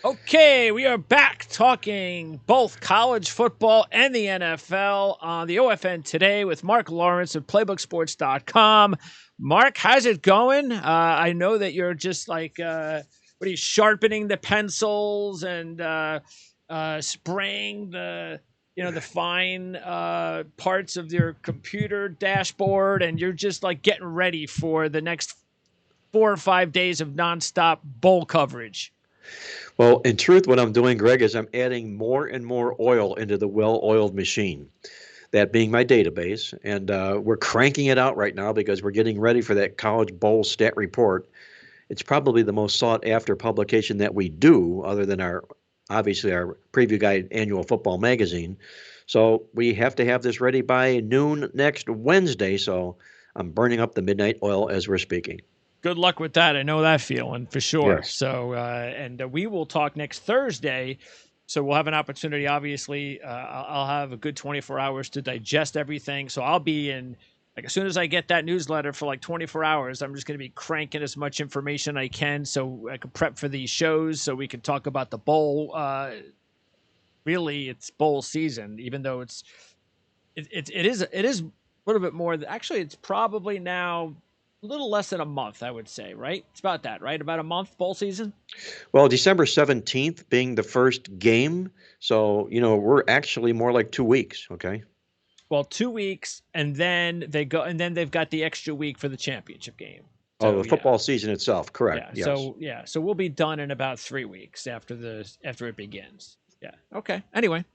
Okay, we are back talking both college football and the NFL on the OFN Today with Marc Lawrence of PlaybookSports.com. Mark, how's it going? I know that you're just like, what are you, sharpening the pencils and spraying the fine parts of your computer dashboard, and you're just like getting ready for the next 4 or 5 days of nonstop bowl coverage. Well, in truth, what I'm doing, Greg, is I'm adding more and more oil into the well-oiled machine, that being my database. And we're cranking it out right now because we're getting ready for that College Bowl stat report. It's probably the most sought-after publication that we do, other than obviously our Preview Guide annual football magazine. So we have to have this ready by noon next Wednesday. So I'm burning up the midnight oil as we're speaking. Good luck with that. I know that feeling for sure. Yes. So, we will talk next Thursday. So we'll have an opportunity. Obviously, I'll have a good 24 hours to digest everything. So I'll be in, like, as soon as I get that newsletter for like 24 hours, I'm just going to be cranking as much information I can so I can prep for these shows so we can talk about the bowl. Really, it's bowl season, even though it is a little bit more. Actually, it's probably now a little less than a month, I would say, right? It's about that, right? About a month, bowl season? Well, December 17th being the first game. So, we're actually more like 2 weeks, okay? Well, 2 weeks, and then they've got the extra week for the championship game. So, the football season itself, correct. Yeah. Yes. So we'll be done in about 3 weeks after it begins. Yeah. Okay. Anyway,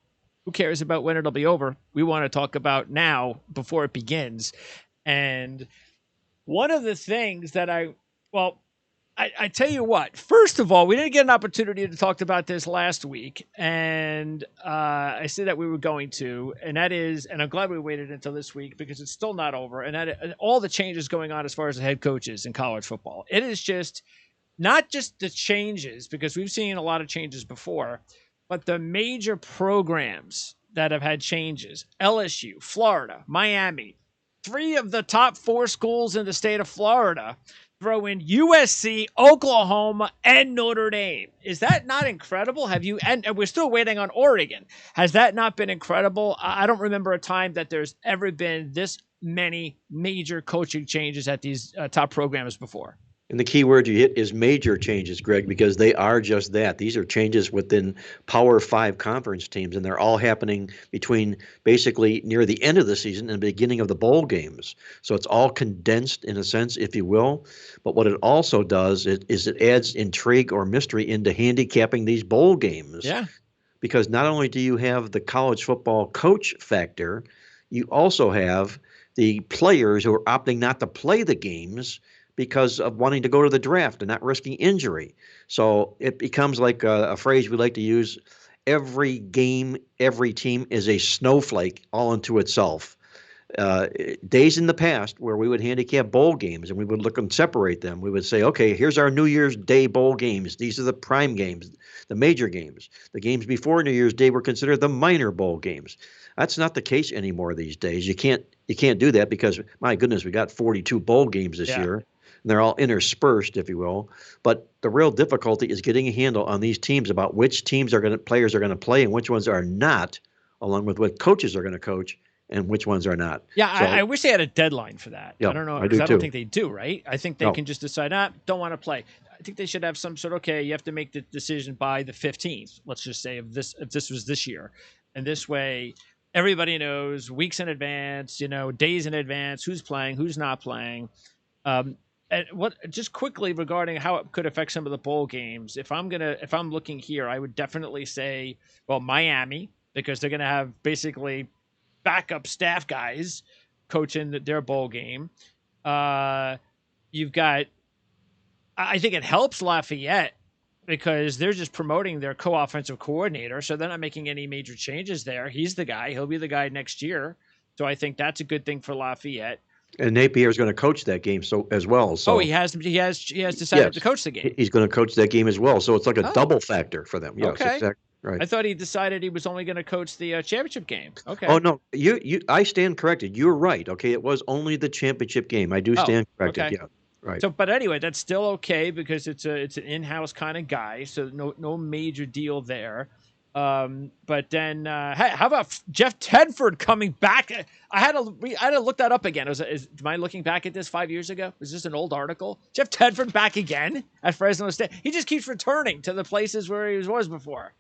who cares about when it'll be over? We want to talk about now before it begins. And one of the things that I tell you what, first of all, we didn't get an opportunity to talk about this last week. And I said that we were going to, and I'm glad we waited until this week because it's still not over. And all the changes going on as far as the head coaches in college football. It is just not just the changes, because we've seen a lot of changes before, but the major programs that have had changes: LSU, Florida, Miami. 3 of the top 4 schools in the state of Florida throw in USC, Oklahoma, and Notre Dame. Is that not incredible? And we're still waiting on Oregon. Has that not been incredible? I don't remember a time that there's ever been this many major coaching changes at these top programs before. And the key word you hit is major changes, Greg, because they are just that. These are changes within Power 5 conference teams, and they're all happening between basically near the end of the season and the beginning of the bowl games. So it's all condensed in a sense, if you will. But what it also does is it adds intrigue or mystery into handicapping these bowl games. Yeah. Because not only do you have the college football coach factor, you also have the players who are opting not to play the games because of wanting to go to the draft and not risking injury. So it becomes like a phrase we like to use: every game, every team is a snowflake all unto itself. Days in the past where we would handicap bowl games and we would look and separate them. We would say, okay, here's our New Year's Day bowl games. These are the prime games, the major games. The games before New Year's Day were considered the minor bowl games. That's not the case anymore these days. You can't do that because, my goodness, we got 42 bowl games this year. And they're all interspersed, if you will. But the real difficulty is getting a handle on these teams about which players are going to play and which ones are not, along with what coaches are going to coach and which ones are not. Yeah, so, I wish they had a deadline for that. Yeah, I don't know. I don't think they do, right? I think they can just decide, don't want to play. I think they should have some sort of, okay, you have to make the decision by the 15th, let's just say, if this was this year. And this way, everybody knows weeks in advance, days in advance, who's playing, who's not playing. And just quickly regarding how it could affect some of the bowl games, if I'm looking here, I would definitely say, well, Miami, because they're gonna have basically backup staff guys coaching their bowl game. You've got, I think it helps Lafayette because they're just promoting their co-offensive coordinator, so they're not making any major changes there. He's the guy; he'll be the guy next year. So I think that's a good thing for Lafayette. And Napier is going to coach that game as well. So he has decided to coach the game. He's going to coach that game as well. So it's like a double factor for them. Yes, okay. Exactly. Right. I thought he decided he was only going to coach the championship game. Okay. Oh no, I stand corrected. You're right. Okay, it was only the championship game. I do stand corrected. Okay. Yeah. Right. So, but anyway, that's still okay because it's an in-house kind of guy, so no major deal there. But then, hey, how about Jeff Tedford coming back? I had to look that up again. Am I looking back at this 5 years ago? Is this an old article? Jeff Tedford back again at Fresno State. He just keeps returning to the places where he was before.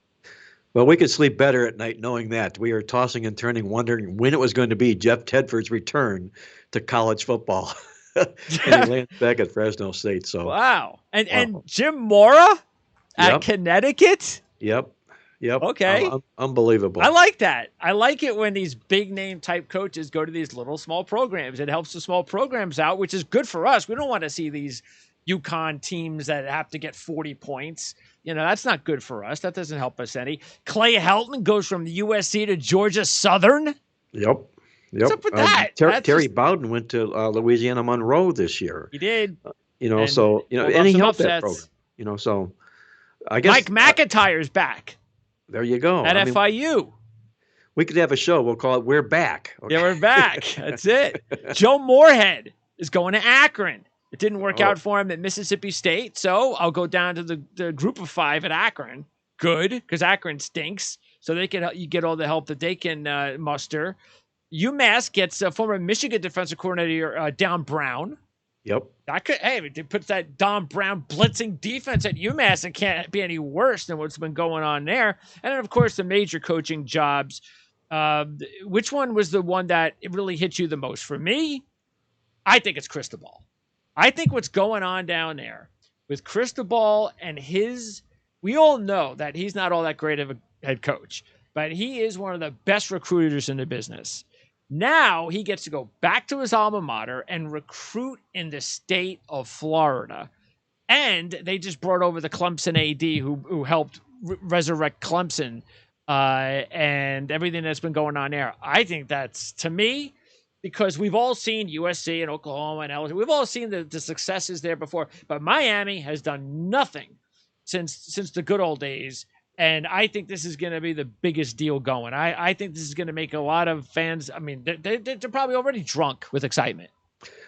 Well, we could sleep better at night knowing that. We were tossing and turning, wondering when it was going to be Jeff Tedford's return to college football. And he lands back at Fresno State. So wow. And Jim Mora at Yep. Connecticut? Yep. Okay. Unbelievable. I like that. I like it when these big name type coaches go to these little small programs. It helps the small programs out, which is good for us. We don't want to see these UConn teams that have to get 40 points. That's not good for us. That doesn't help us any. Clay Helton goes from the USC to Georgia Southern. Yep. What's up with that? Terry Bowden went to Louisiana Monroe this year. He did. And he helped that program. So I guess Mike McIntyre's back. There you go. At FIU. We could have a show. We'll call it We're Back. Okay. Yeah, we're back. That's it. Joe Moorhead is going to Akron. It didn't work out for him at Mississippi State, so I'll go down to the group of 5 at Akron. Good, because Akron stinks, so they can you get all the help that they can muster. UMass gets former Michigan defensive coordinator Don Brown. Yep. It puts that Don Brown blitzing defense at UMass. It can't be any worse than what's been going on there. And then, of course, the major coaching jobs. Which one was the one that it really hit you the most? For me, I think it's Cristobal. I think what's going on down there with Cristobal and we all know that he's not all that great of a head coach, but he is one of the best recruiters in the business. Now he gets to go back to his alma mater and recruit in the state of Florida. And they just brought over the Clemson AD who helped resurrect Clemson and everything that's been going on there. I think that's, to me, because we've all seen USC and Oklahoma and LSU. We've all seen the successes there before. But Miami has done nothing since the good old days. And I think this is going to be the biggest deal going. I think this is going to make a lot of fans. I mean, they're probably already drunk with excitement.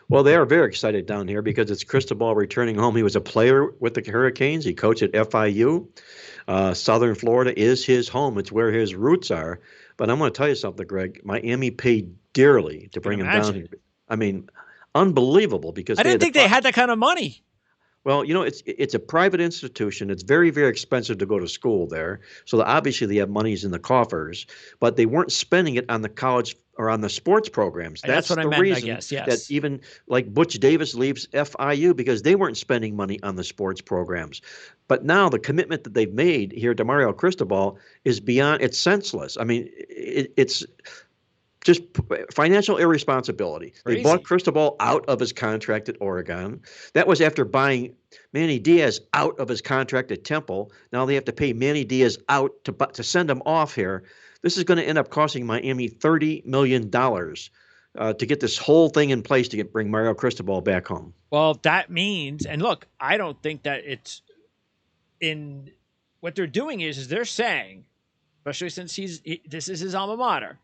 Well, they are very excited down here because it's Cristobal returning home. He was a player with the Hurricanes. He coached at FIU. Southern Florida is his home. It's where his roots are. But I'm going to tell you something, Greg. Miami paid dearly to bring him down here. I mean, unbelievable because I didn't think they had that kind of money. Well, it's a private institution. It's very, very expensive to go to school there. So obviously they have monies in the coffers, but they weren't spending it on the college or on the sports programs. That's what I meant, I guess, yes. That even like Butch Davis leaves FIU because they weren't spending money on the sports programs. But now the commitment that they've made here to Mario Cristobal is beyond, it's senseless. I mean, it's just financial irresponsibility. Crazy. They bought Cristobal out of his contract at Oregon. That was after buying Manny Diaz out of his contract at Temple. Now they have to pay Manny Diaz out to send him off here. This is going to end up costing Miami $30 million to get this whole thing in place to bring Mario Cristobal back home. Well, that means, and look, I don't think that it's in what they're doing is they're saying, especially since this is his alma mater,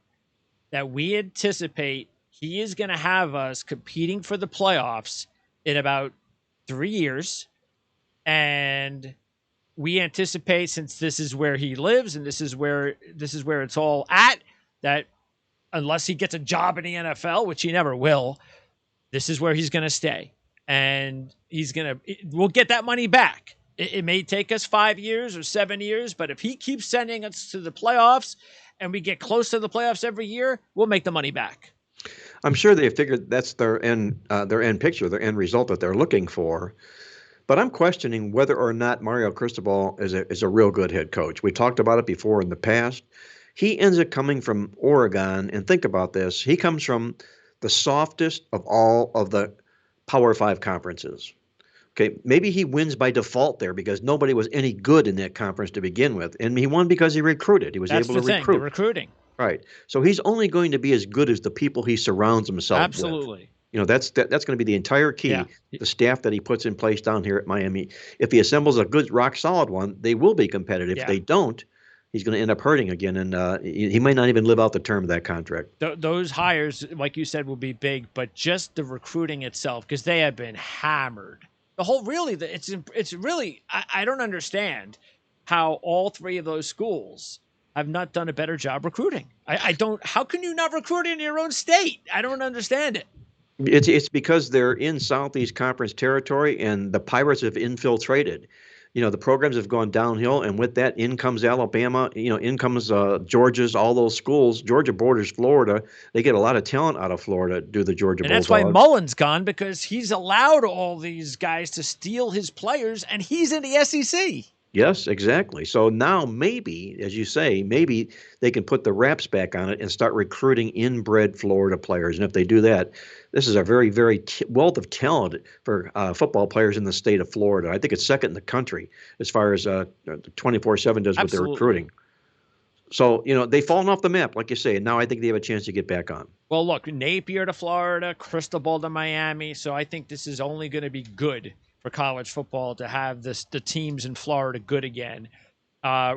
that we anticipate he is going to have us competing for the playoffs in about 3 years. And we anticipate, since this is where he lives and this is where it's all at, that unless he gets a job in the NFL, which he never will, this is where he's going to stay. And we'll get that money back. It may take us 5 years or 7 years, but if he keeps sending us to the playoffs and we get close to the playoffs every year, we'll make the money back. I'm sure they figured that's their end picture, their end result that they're looking for. But I'm questioning whether or not Mario Cristobal is a real good head coach. We talked about it before in the past. He ends up coming from Oregon, and think about this. He comes from the softest of all of the Power 5 conferences. Okay, maybe he wins by default there because nobody was any good in that conference to begin with. And he won because he recruited. He was able to recruit. The recruiting. Right. So he's only going to be as good as the people he surrounds himself with. Absolutely. That's going to be the entire key, the staff that he puts in place down here at Miami. If he assembles a good, rock-solid one, they will be competitive. If they don't, he's going to end up hurting again, and he might not even live out the term of that contract. Those hires, like you said, will be big, but just the recruiting itself, because they have been hammered. The whole it's really I don't understand how all three of those schools have not done a better job recruiting. I don't. How can you not recruit in your own state? I don't understand it. It's because they're in Southeast Conference territory, and the Pirates have infiltrated. The programs have gone downhill, and with that, in comes Alabama. In comes Georgia's, all those schools. Georgia borders Florida. They get a lot of talent out of Florida. Do the Georgia And Bulldogs? that's why Mullen's gone, because he's allowed all these guys to steal his players, and he's in the SEC. Yes, exactly. So now maybe, as you say, maybe they can put the wraps back on it and start recruiting inbred Florida players. And if they do that, this is a very, very wealth of talent for football players in the state of Florida. I think it's second in the country as far as 24/7 does with their recruiting. So, they've fallen off the map, like you say, and now I think they have a chance to get back on. Well, look, Napier to Florida, Cristobal to Miami. So I think this is only going to be good for college football to have the teams in Florida good again.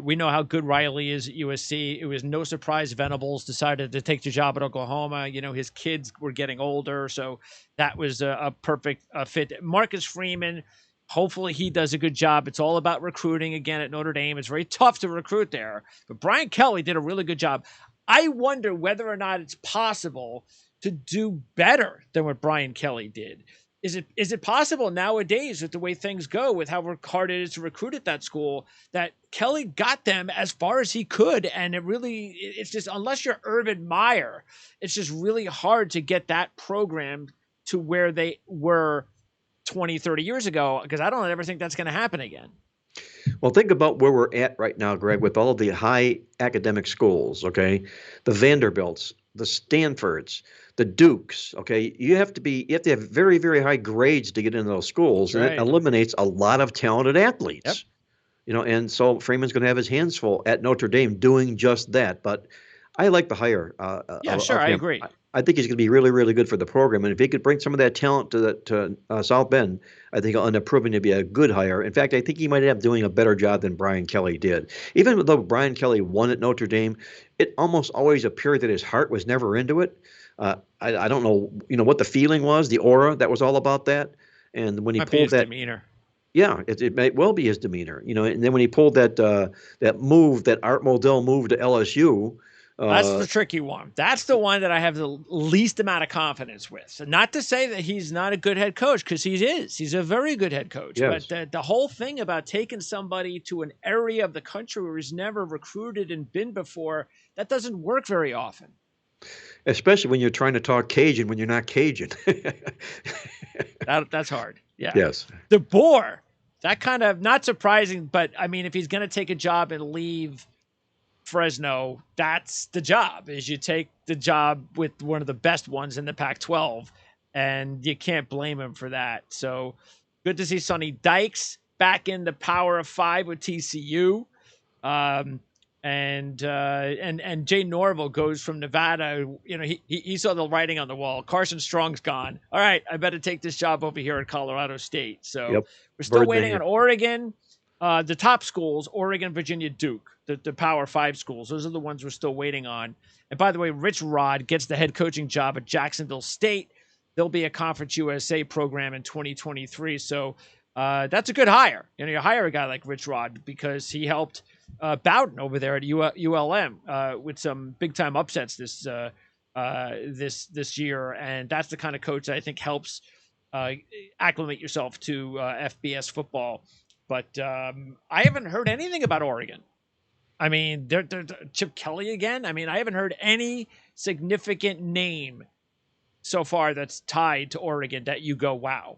We know how good Riley is at USC. It was no surprise Venables decided to take the job at Oklahoma. His kids were getting older, so that was a perfect fit. Marcus Freeman, hopefully he does a good job. It's all about recruiting again at Notre Dame. It's very tough to recruit there, but Brian Kelly did a really good job. I wonder whether or not it's possible to do better than what Brian Kelly did. Is it possible nowadays, with the way things go, with how hard it is to recruit at that school, that Kelly got them as far as he could? And it's just, unless you're Urban Meyer, it's just really hard to get that program to where they were 20, 30 years ago, because I don't ever think that's going to happen again. Well, think about where we're at right now, Greg, with all of the high academic schools, okay? The Vanderbilts, the Stanfords, the Dukes, okay? You have to have very, very high grades to get into those schools, and it eliminates a lot of talented athletes. Yep. And so Freeman's going to have his hands full at Notre Dame doing just that. But I like the hire. I agree. I think he's going to be really, really good for the program. And if he could bring some of that talent to South Bend, I think he'll end up proving to be a good hire. In fact, I think he might end up doing a better job than Brian Kelly did. Even though Brian Kelly won at Notre Dame, it almost always appeared that his heart was never into it. I don't know, what the feeling was, the aura that was all about that. And when he pulled that demeanor. Yeah, it may well be his demeanor, and then when he pulled that move, that Art Modell move to LSU. That's the tricky one. That's the one that I have the least amount of confidence with. So not to say that he's not a good head coach, because he is. He's a very good head coach. Yes. But the whole thing about taking somebody to an area of the country where he's never recruited and been before, that doesn't work very often. Especially when you're trying to talk Cajun when you're not Cajun. That's hard. Yeah. Yes. DeBoer, that kind of, not surprising, but I mean, if he's going to take a job and leave Fresno, that's the job, is you take the job with one of the best ones in the Pac-12, and you can't blame him for that. So good to see Sonny Dykes back in the Power of Five with TCU. And Jay Norville goes from Nevada. He saw the writing on the wall. Carson Strong's gone. All right, I better take this job over here at Colorado State. So we're still waiting on Oregon. The top schools, Oregon, Virginia, Duke, the Power 5 schools. Those are the ones we're still waiting on. And by the way, Rich Rod gets the head coaching job at Jacksonville State. There'll be a Conference USA program in 2023. So that's a good hire. You hire a guy like Rich Rod because he helped Bowden over there at ULM with some big time upsets this year, and that's the kind of coach that I think helps acclimate yourself to FBS football. But I haven't heard anything about Oregon. I mean, they're Chip Kelly again. I mean, I haven't heard any significant name so far that's tied to Oregon that you go, wow.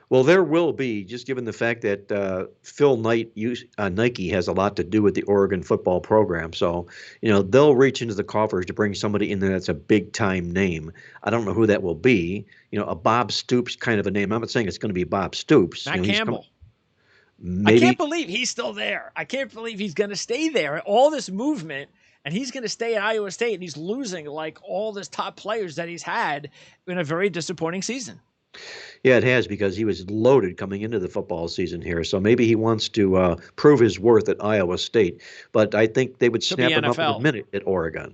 Well, there will be, just given the fact that Phil Knight, Nike has a lot to do with the Oregon football program. So, they'll reach into the coffers to bring somebody in there that's a big-time name. I don't know who that will be. A Bob Stoops kind of a name. I'm not saying it's going to be Bob Stoops. Matt Campbell. Maybe. I can't believe he's still there. I can't believe he's going to stay there. All this movement, and he's going to stay at Iowa State, and he's losing like all this top players that he's had in a very disappointing season. Yeah, it has because he was loaded coming into the football season here. So maybe he wants to prove his worth at Iowa State. But I think they would Could be snap him up in a NFL. minute at Oregon.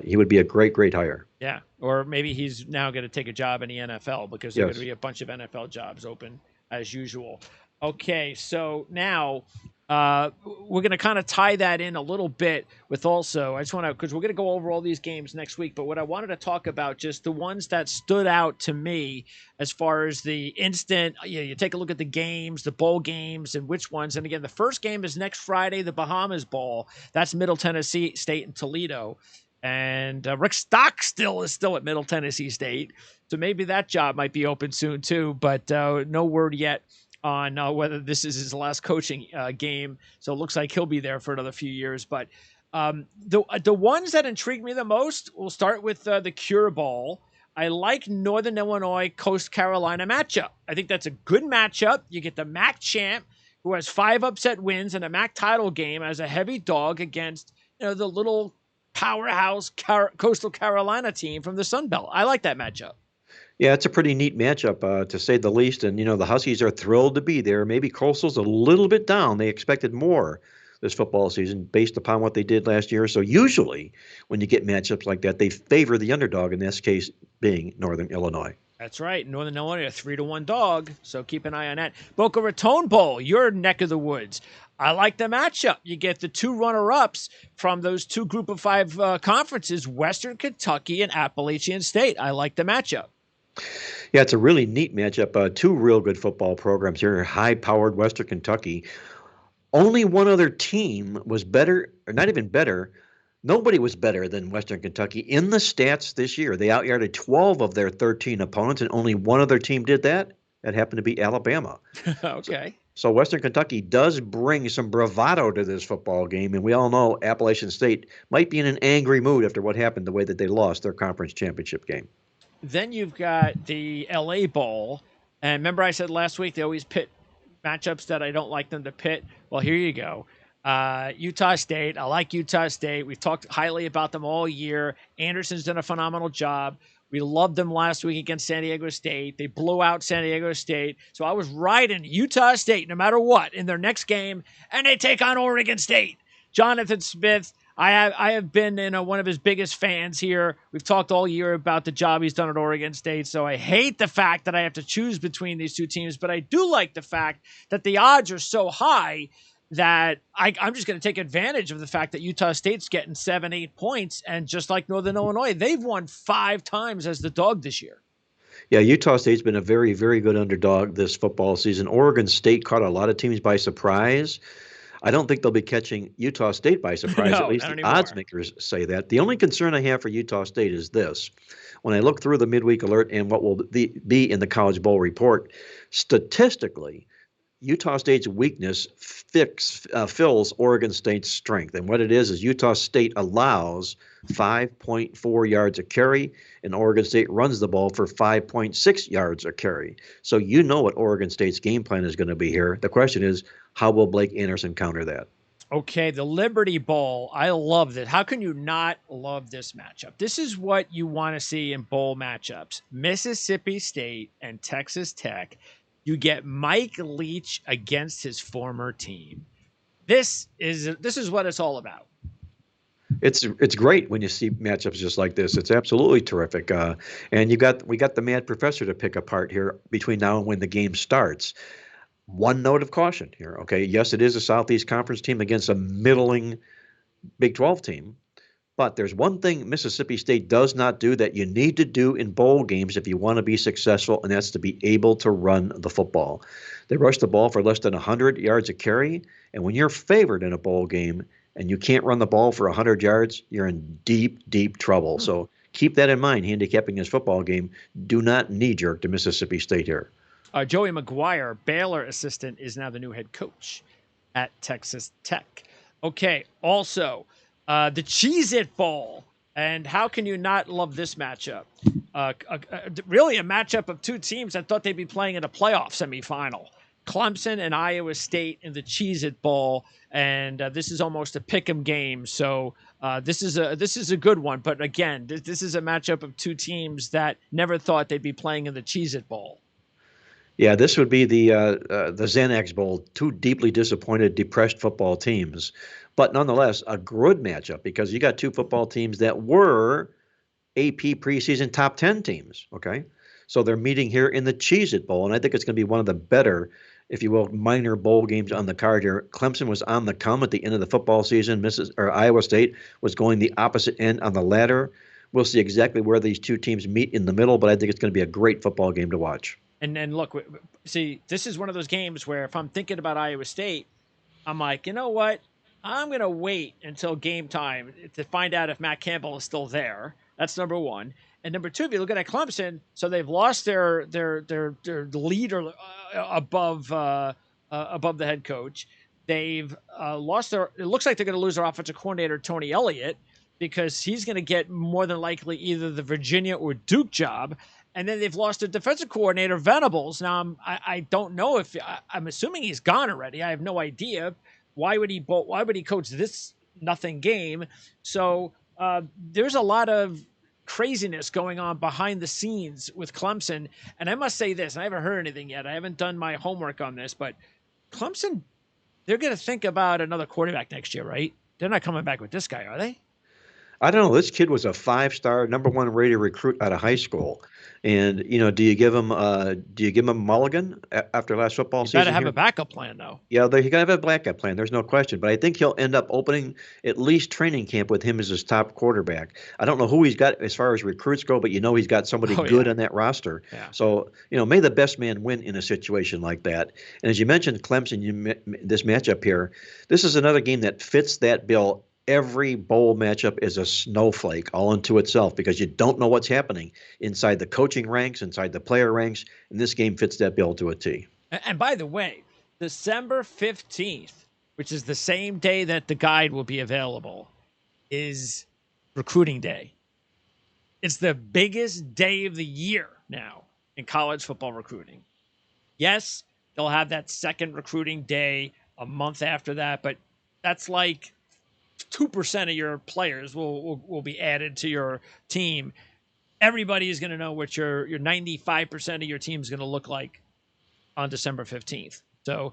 He would be a great, great hire. Yeah, or maybe he's now going to take a job in the NFL because there are going to Yes. be a bunch of NFL jobs open as usual. Okay, so now we're going to kind of tie that in a little bit with also, I just want to, because we're going to go over all these games next week, but what I wanted to talk about, just the ones that stood out to me as far as the instant, you take a look at the games, the bowl games, and which ones. And again, the first game is next Friday, the Bahamas Bowl. That's Middle Tennessee State and Toledo. And Rick Stockstill is still at Middle Tennessee State, so maybe that job might be open soon too. But no word yet on whether this is his last coaching game. So it looks like he'll be there for another few years. But the ones that intrigue me the most, we'll start with the Cure Bowl. I like Northern Illinois Coast Carolina matchup. I think that's a good matchup. You get the MAC champ, who has 5 upset wins in a MAC title game, as a heavy dog against the little powerhouse Coastal Carolina team from the Sun Belt. I like that matchup. Yeah, it's a pretty neat matchup, to say the least. And, the Huskies are thrilled to be there. Maybe Coastal's a little bit down. They expected more this football season based upon what they did last year. So usually when you get matchups like that, they favor the underdog, in this case being Northern Illinois. That's right. Northern Illinois, a 3-1 dog. So keep an eye on that. Boca Raton Bowl, your neck of the woods. I like the matchup. You get the 2 runner-ups from those 2 Group of 5 conferences, Western Kentucky and Appalachian State. I like the matchup. Yeah, it's a really neat matchup. 2 real good football programs here. High-powered Western Kentucky. Only one other team was better, or not even better. Nobody was better than Western Kentucky in the stats this year. They outyarded 12 of their 13 opponents, and only one other team did that. That happened to be Alabama. Okay. So Western Kentucky does bring some bravado to this football game, and we all know Appalachian State might be in an angry mood after what happened, the way that they lost their conference championship game. Then you've got the LA Bowl. And remember I said last week they always pit matchups that I don't like them to pit? Well, here you go. Utah State. I like Utah State. We've talked highly about them all year. Anderson's done a phenomenal job. We loved them last week against San Diego State. They blew out San Diego State. So I was riding Utah State no matter what in their next game, and they take on Oregon State. Jonathan Smith, I have been one of his biggest fans here. We've talked all year about the job he's done at Oregon State, so I hate the fact that I have to choose between these 2 teams, but I do like the fact that the odds are so high that I'm just going to take advantage of the fact that Utah State's getting 7-8 points, and just like Northern Illinois, they've won 5 times as the dog this year. Yeah, Utah State's been a very, very good underdog this football season. Oregon State caught a lot of teams by surprise. I don't think they'll be catching Utah State by surprise. No, at least the odds makers say that. The only concern I have for Utah State is this. When I look through the midweek alert and what will be in the College Bowl report, statistically, Utah State's weakness fills Oregon State's strength. And what it is Utah State allows 5.4 yards a carry, and Oregon State runs the ball for 5.6 yards a carry. So you know what Oregon State's game plan is going to be here. The question is, how will Blake Anderson counter that? Okay, the Liberty Bowl. I love this. How can you not love this matchup? This is what you want to see in bowl matchups. Mississippi State and Texas Tech. You get Mike Leach against his former team. This is what it's all about. It's great when you see matchups just like this. It's absolutely terrific. And we got the mad professor to pick apart here between now and when the game starts. One note of caution here. Okay, yes, it is a Southeast Conference team against a middling Big 12 team. But there's one thing Mississippi State does not do that you need to do in bowl games if you want to be successful, and that's to be able to run the football. They rush the ball for less than 100 yards a carry, and when you're favored in a bowl game and you can't run the ball for 100 yards, you're in deep, deep trouble. So keep that in mind, handicapping this football game. Do not knee-jerk to Mississippi State here. Joey McGuire, Baylor assistant, is now the new head coach at Texas Tech. Okay, also, the Cheez-It Bowl. And how can you not love this matchup? Really a matchup of 2 teams that thought they'd be playing in a playoff semifinal. Clemson and Iowa State in the Cheez-It Bowl. And this is almost a pick'em game. So this is a good one. But again, this is a matchup of 2 teams that never thought they'd be playing in the Cheez-It Bowl. Yeah, this would be the Xanax Bowl, two deeply disappointed, depressed football teams, but nonetheless a good matchup because you got two football teams that were AP preseason top 10 teams. Okay. So they're meeting here in the Cheez It Bowl. And I think it's going to be one of the better, if you will, minor bowl games on the card here. Clemson was on the come at the end of the football season. Iowa State was going the opposite end on the ladder. We'll see exactly where these two teams meet in the middle, but I think it's going to be a great football game to watch. And look, see, this is one of those games where if I'm thinking about Iowa State, I'm like, you know what? I'm going to wait until game time to find out if Matt Campbell is still there. That's number one. And number two, if you look at Clemson, so they've lost their leader above the head coach. They've lost their. It looks like they're going to lose their offensive coordinator Tony Elliott because he's going to get more than likely either the Virginia or Duke job. And then they've lost their defensive coordinator Venables. Now I don't know if I'm assuming he's gone already. I have no idea. Why would he coach this nothing game? So there's a lot of craziness going on behind the scenes with Clemson. And I must say this, I haven't heard anything yet. I haven't done my homework on this, but Clemson, they're going to think about another quarterback next year, right? They're not coming back with this guy, are they? I don't know. This kid was a five-star, number one rated recruit out of high school, and do you give him a mulligan after last football You better season have here? a backup plan, though. Yeah, he got to have a backup plan. There's no question. But I think he'll end up opening at least training camp with him as his top quarterback. I don't know who he's got as far as recruits go, but he's got somebody Oh good yeah, on that roster. yeah. So, may the best man win in a situation like that. And as you mentioned, Clemson, this matchup here, this is another game that fits that bill. Every bowl matchup is a snowflake all unto itself because you don't know what's happening inside the coaching ranks, inside the player ranks, and this game fits that bill to a T. And by the way, December 15th, which is the same day that the guide will be available, is recruiting day. It's the biggest day of the year now in college football recruiting. Yes, they'll have that second recruiting day a month after that, but that's like 2% of your players will be added to your team. Everybody is going to know what your 95% of your team is going to look like on December 15th. So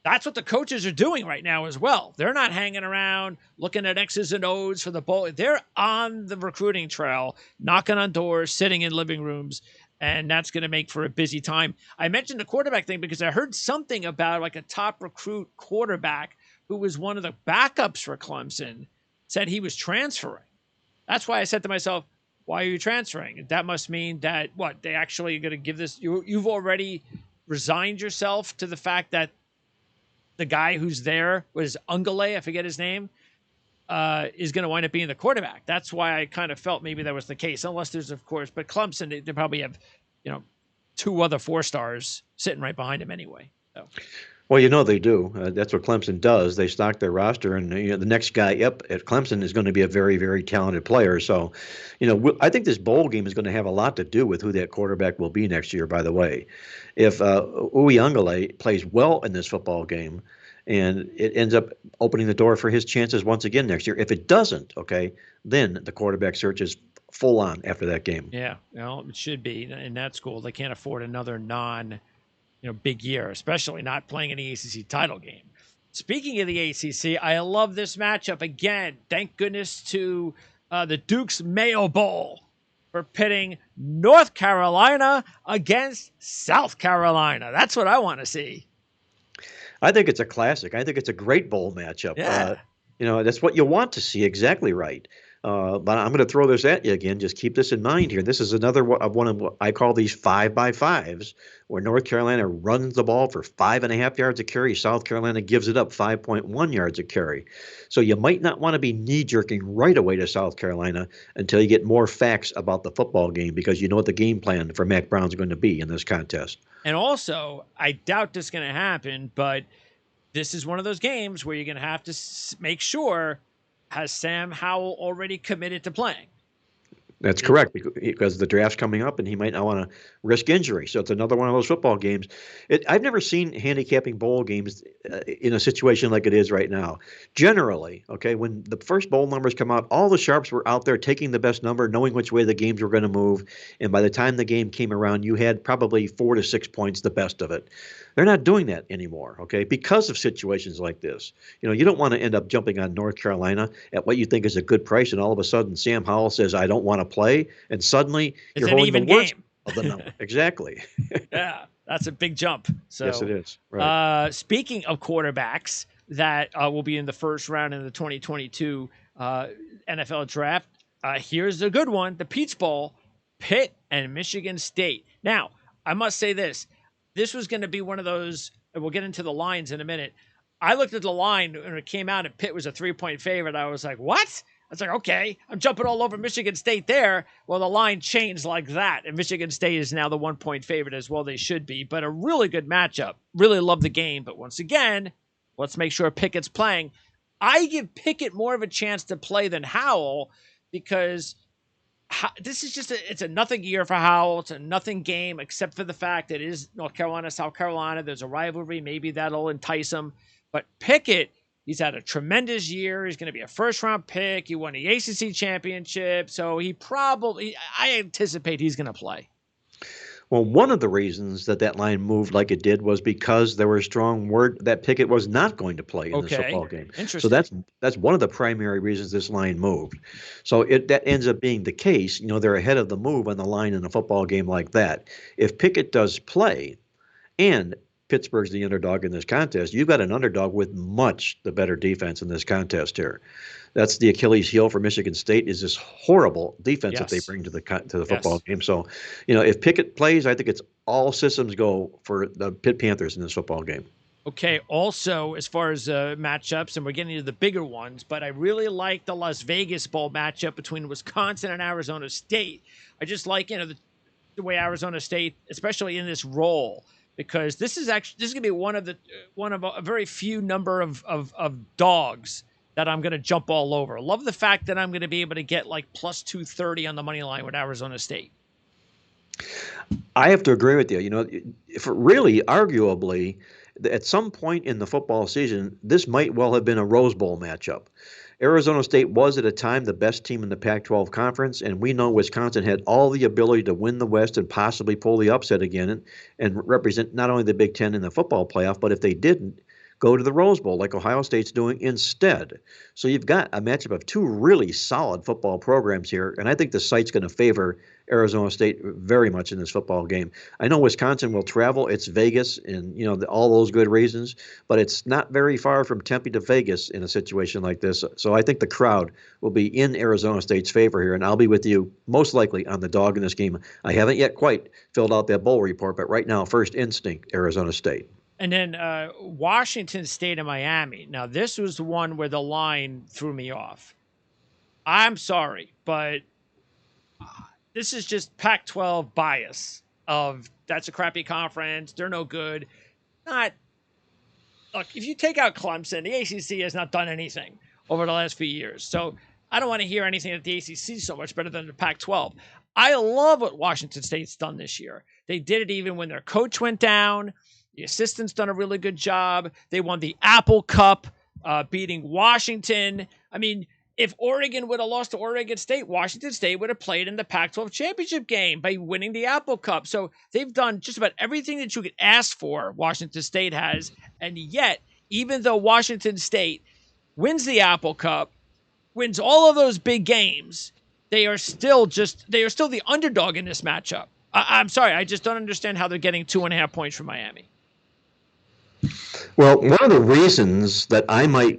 that's what the coaches are doing right now as well. They're not hanging around looking at X's and O's for the bowl. They're on the recruiting trail, knocking on doors, sitting in living rooms, and that's going to make for a busy time. I mentioned the quarterback thing because I heard something about like a top recruit quarterback who was one of the backups for Clemson said he was transferring. That's why I said to myself, why are you transferring? That must mean that they actually are going to give this. You've already resigned yourself to the fact that the guy who's there was Ungale, I forget his name, is going to wind up being the quarterback. That's why I kind of felt maybe that was the case, unless there's, of course, but Clemson, they probably have, two other 4-stars sitting right behind him anyway. So. Well, they do. That's what Clemson does. They stock their roster, and the next guy up at Clemson is going to be a very, very talented player. So, I think this bowl game is going to have a lot to do with who that quarterback will be next year. By the way, if Uyunglele plays well in this football game, and it ends up opening the door for his chances once again next year. If it doesn't, okay, then the quarterback search is full on after that game. Yeah, it should be in that school. They can't afford another big year, especially not playing in the ACC title game. Speaking of the ACC, I love this matchup again. Thank goodness to the Duke's Mayo Bowl for pitting North Carolina against South Carolina. That's what I want to see. I think it's a classic. I think it's a great bowl matchup. Yeah. That's what you want to see. Exactly right. But I'm going to throw this at you again. Just keep this in mind here. This is another one of what I call these 5x5s, where North Carolina runs the ball for 5.5 yards a carry. South Carolina gives it up 5.1 yards a carry. So you might not want to be knee-jerking right away to South Carolina until you get more facts about the football game, because you know what the game plan for Mac Brown's going to be in this contest. And also, I doubt this is going to happen, but this is one of those games where you're going to have to make sure, has Sam Howell already committed to playing? That's correct because the draft's coming up and he might not want to risk injury. So it's another one of those football games. I've never seen handicapping bowl games in a situation like it is right now. Generally, okay, when the first bowl numbers come out, all the sharps were out there taking the best number, knowing which way the games were going to move. And by the time the game came around, you had probably 4 to 6 points, the best of it. They're not doing that anymore, okay, because of situations like this. You don't want to end up jumping on North Carolina at what you think is a good price, and all of a sudden Sam Howell says, I don't want to play, and suddenly It's you're an holding the even worst game. of the number. Exactly. Yeah, that's a big jump. So, Yes, it is. Right. Speaking of quarterbacks that will be in the first round in the 2022 NFL draft, here's a good one: the Peach Bowl, Pitt and Michigan State. Now, I must say this: this was going to be one of those, and we'll get into the lines in a minute. I looked at the line when it came out and Pitt was a 3-point favorite. I was like, what? I was like, okay, I'm jumping all over Michigan State there. Well, the line changed like that, and Michigan State is now the 1-point favorite as well. They should be, but a really good matchup. Really love the game, but once again, let's make sure Pickett's playing. I give Pickett more of a chance to play than Howell because this is just it's a nothing year for Howell. It's a nothing game, except for the fact that it is North Carolina, South Carolina. There's a rivalry. Maybe that'll entice him. But Pickett, he's had a tremendous year. He's going to be a first-round pick. He won the ACC championship. So I anticipate he's going to play. Well, one of the reasons that line moved like it did was because there were strong word that Pickett was not going to play in this football game. Interesting. So that's one of the primary reasons this line moved. So that ends up being the case. They're ahead of the move on the line in a football game like that. If Pickett does play, and Pittsburgh's the underdog in this contest, you've got an underdog with much the better defense in this contest here. That's the Achilles heel for Michigan State, is this horrible defense that they bring to the football game. So, if Pickett plays, I think it's all systems go for the Pitt Panthers in this football game. Okay, also, as far as matchups, and we're getting into the bigger ones, but I really like the Las Vegas Bowl matchup between Wisconsin and Arizona State. I just like, the way Arizona State, especially in this role, because this is going to be one of a very few number of dogs that I'm going to jump all over. Love the fact that I'm going to be able to get like plus 230 on the money line with Arizona State. I have to agree with you. If really, arguably, at some point in the football season, this might well have been a Rose Bowl matchup. Arizona State was at a time the best team in the Pac-12 conference, and we know Wisconsin had all the ability to win the West and possibly pull the upset again and represent not only the Big Ten in the football playoff, but if they didn't, go to the Rose Bowl like Ohio State's doing instead. So you've got a matchup of two really solid football programs here, and I think the site's going to favor Arizona State very much in this football game. I know Wisconsin will travel. It's Vegas and, all those good reasons, but it's not very far from Tempe to Vegas in a situation like this. So I think the crowd will be in Arizona State's favor here, and I'll be with you most likely on the dog in this game. I haven't yet quite filled out that bowl report, but right now, first instinct, Arizona State. And then Washington State and Miami. Now, this was the one where the line threw me off. I'm sorry, but this is just Pac-12 bias of that's a crappy conference. They're no good. Look, if you take out Clemson, the ACC has not done anything over the last few years. So I don't want to hear anything that the ACC is so much better than the Pac-12. I love what Washington State's done this year. They did it even when their coach went down. The assistant's done a really good job. They won the Apple Cup, beating Washington. I mean, if Oregon would have lost to Oregon State, Washington State would have played in the Pac-12 championship game by winning the Apple Cup. So they've done just about everything that you could ask for, Washington State has. And yet, even though Washington State wins the Apple Cup, wins all of those big games, they are still the underdog in this matchup. I'm sorry, I just don't understand how they're getting 2.5 points from Miami. Well, one of the reasons that I might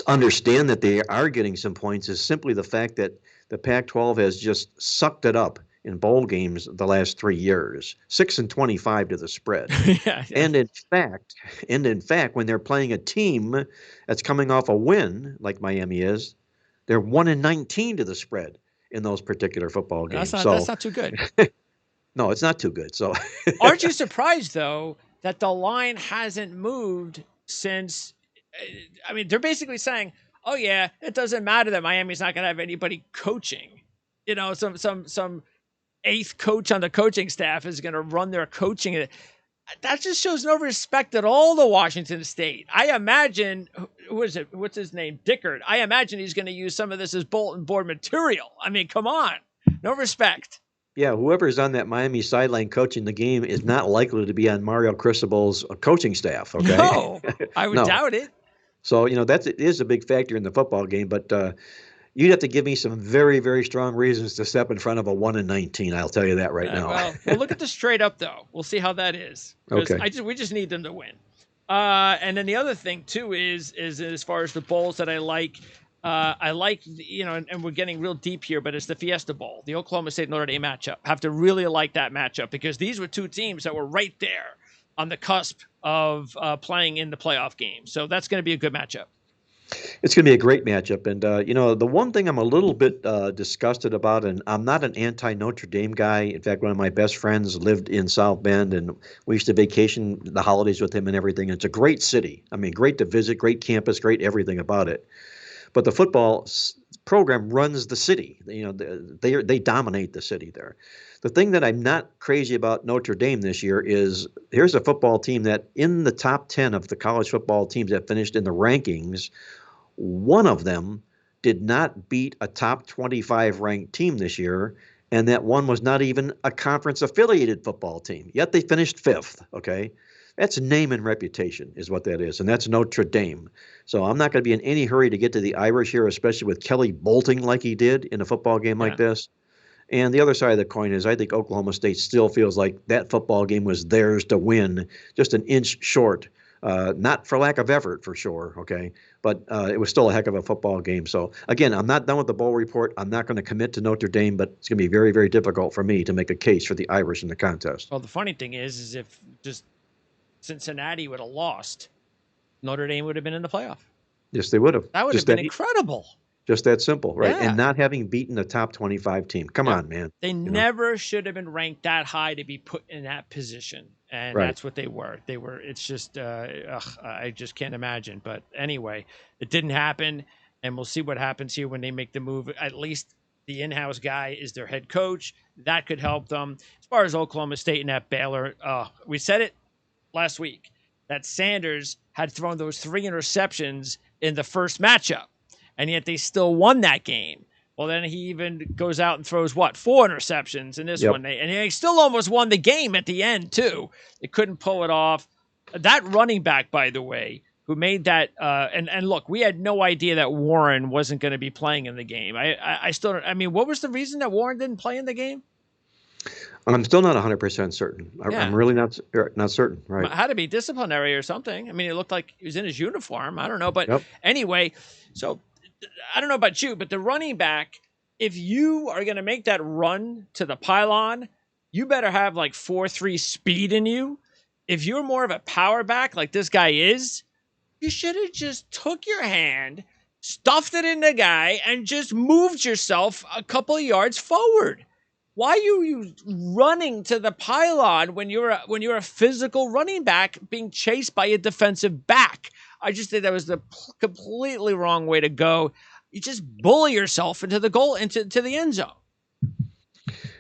understand that they are getting some points is simply the fact that the Pac-12 has just sucked it up in bowl games the last 3 years, 6-25 to the spread. Yeah. And in fact, when they're playing a team that's coming off a win like Miami is, they're 1-19 to the spread in those particular football games. That's not too good. No, it's not too good. So, aren't you surprised though that the line hasn't moved since? I mean, they're basically saying, "Oh yeah, it doesn't matter that Miami's not going to have anybody coaching." some eighth coach on the coaching staff is going to run their coaching. That just shows no respect at all to Washington State. I imagine, who is it? What's his name? Dickert. I imagine he's going to use some of this as bulletin board material. I mean, come on. No respect. Yeah, whoever's on that Miami sideline coaching the game is not likely to be on Mario Cristobal's coaching staff, okay? No, I would No. doubt it. So, it is a big factor in the football game, but you'd have to give me some very, very strong reasons to step in front of a 1-19. I'll tell you that right now. Well, we'll look at the straight up, though. We'll see how that is. Okay. We just need them to win. And then the other thing, too, is as far as the bowls that I like, and we're getting real deep here, but it's the Fiesta Bowl, the Oklahoma State Notre Dame matchup. Have to really like that matchup because these were two teams that were right there on the cusp of playing in the playoff game. So that's going to be a good matchup. It's going to be a great matchup. And, the one thing I'm a little bit disgusted about, and I'm not an anti-Notre Dame guy. In fact, one of my best friends lived in South Bend, and we used to vacation the holidays with him and everything. It's a great city. I mean, great to visit, great campus, great everything about it. But the football program runs the city. They dominate the city there. The thing that I'm not crazy about Notre Dame this year is here's a football team that in the top 10 of the college football teams that finished in the rankings, one of them did not beat a top 25 ranked team this year, and that one was not even a conference-affiliated football team. Yet they finished fifth, okay? That's name and reputation is what that is, and that's Notre Dame. So I'm not going to be in any hurry to get to the Irish here, especially with Kelly bolting like he did in a football game like this. And the other side of the coin is I think Oklahoma State still feels like that football game was theirs to win, just an inch short. Not for lack of effort, for sure, okay? But it was still a heck of a football game. So, again, I'm not done with the bowl report. I'm not going to commit to Notre Dame, but it's going to be very, very difficult for me to make a case for the Irish in the contest. Well, the funny thing is if just Cincinnati would have lost, Notre Dame would have been in the playoff. Yes, they would have. That would have been incredible. Just that simple, right? Yeah. And not having beaten a top 25 team. Come on, man. They never should have been ranked that high to be put in that position. And that's what they were. It's just, I just can't imagine. But anyway, it didn't happen. And we'll see what happens here when they make the move. At least the in-house guy is their head coach. That could help them. As far as Oklahoma State and that Baylor, we said it last week that Sanders had thrown those 3 interceptions in the first matchup. And yet they still won that game. Well, then he even goes out and throws, 4 interceptions in this one. And he still almost won the game at the end, too. They couldn't pull it off. That running back, by the way, who made that, and look, we had no idea that Warren wasn't going to be playing in the game. I mean, what was the reason that Warren didn't play in the game? I'm still not 100% certain. I'm really not certain, right? It had to be disciplinary or something. I mean, it looked like he was in his uniform. I don't know. But anyway, so I don't know about you, but the running back, if you are going to make that run to the pylon, you better have like 4.3 speed in you. If you're more of a power back like this guy is, you should have just took your hand, stuffed it in the guy, and just moved yourself a couple of yards forward. Why are you running to the pylon when you're a physical running back being chased by a defensive back? I just think that was the completely wrong way to go. You just bully yourself into the goal, into the end zone.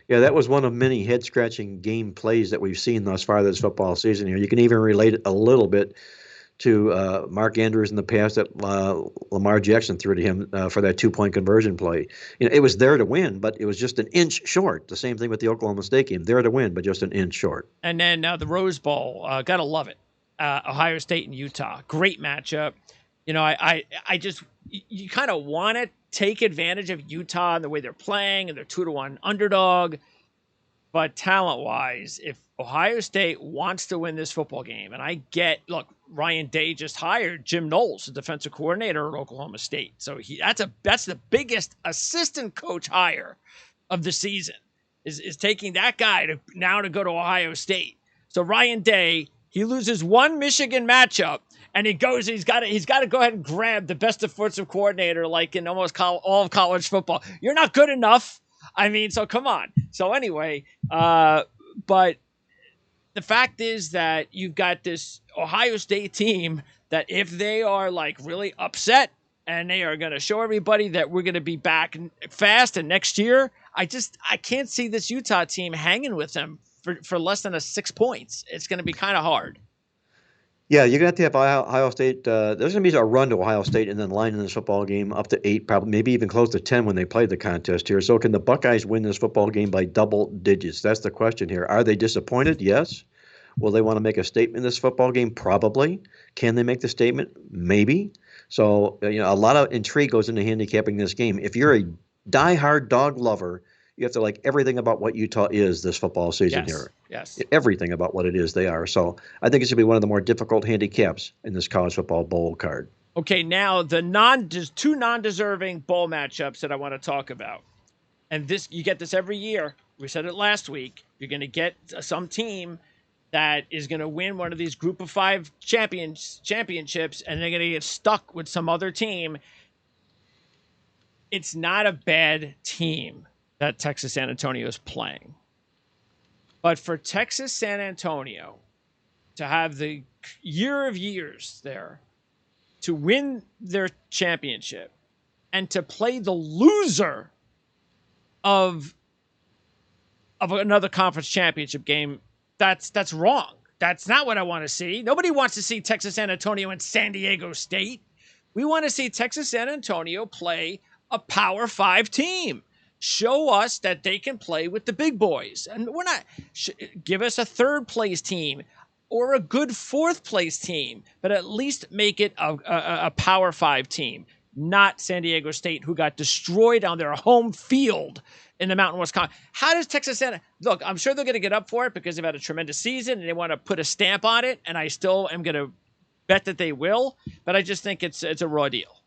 Yeah, that was one of many head-scratching game plays that we've seen thus far this football season. You can even relate it a little bit to Mark Andrews in the past that Lamar Jackson threw to him for that 2-point conversion play. It was there to win, but it was just an inch short. The same thing with the Oklahoma State game. There to win, but just an inch short. And then the Rose Bowl, gotta love it. Ohio State and Utah, great matchup. I just, you kind of want to take advantage of Utah and the way they're playing, and they're 2-1 underdog. But talent-wise, if Ohio State wants to win this football game, and look, Ryan Day just hired Jim Knowles, the defensive coordinator at Oklahoma State. So that's the biggest assistant coach hire of the season, is taking that guy to go to Ohio State. So Ryan Day, he loses one Michigan matchup, and he's got to go ahead and grab the best defensive coordinator like in almost all of college football. You're not good enough. I mean, so come on. So anyway, but the fact is that you've got this Ohio State team that if they are like really upset and they are going to show everybody that we're going to be back fast and next year, I can't see this Utah team hanging with them for less than 6 points. It's going to be kind of hard. Yeah, you're going to have Ohio State. There's going to be a run to Ohio State and then line in this football game up to 8, probably maybe even close to 10 when they play the contest here. So can the Buckeyes win this football game by double digits? That's the question here. Are they disappointed? Yes. Will they want to make a statement in this football game? Probably. Can they make the statement? Maybe. So, a lot of intrigue goes into handicapping this game. If you're a diehard dog lover, you have to like everything about what Utah is this football season here. Yes. Everything about what it is they are. So I think it should be one of the more difficult handicaps in this college football bowl card. Okay, now the two non-deserving bowl matchups that I want to talk about. And this, you get this every year. We said it last week. You're going to get some team that is going to win one of these group of 5 championships, and they're going to get stuck with some other team. It's not a bad team that Texas San Antonio is playing. But for Texas San Antonio to have the year of years there, to win their championship, and to play the loser of another conference championship game, that's wrong. That's not what I want to see. Nobody wants to see Texas San Antonio and San Diego State. We want to see Texas San Antonio play a Power 5 team. Show us that they can play with the big boys. And we're not give us a 3rd place team or a good 4th place team, but at least make it a Power 5 team, not San Diego State, who got destroyed on their home field in the Mountain West Conference. How does Texas San? Look, I'm sure they're going to get up for it because they've had a tremendous season and they want to put a stamp on it. And I still am going to bet that they will, but I just think it's a raw deal.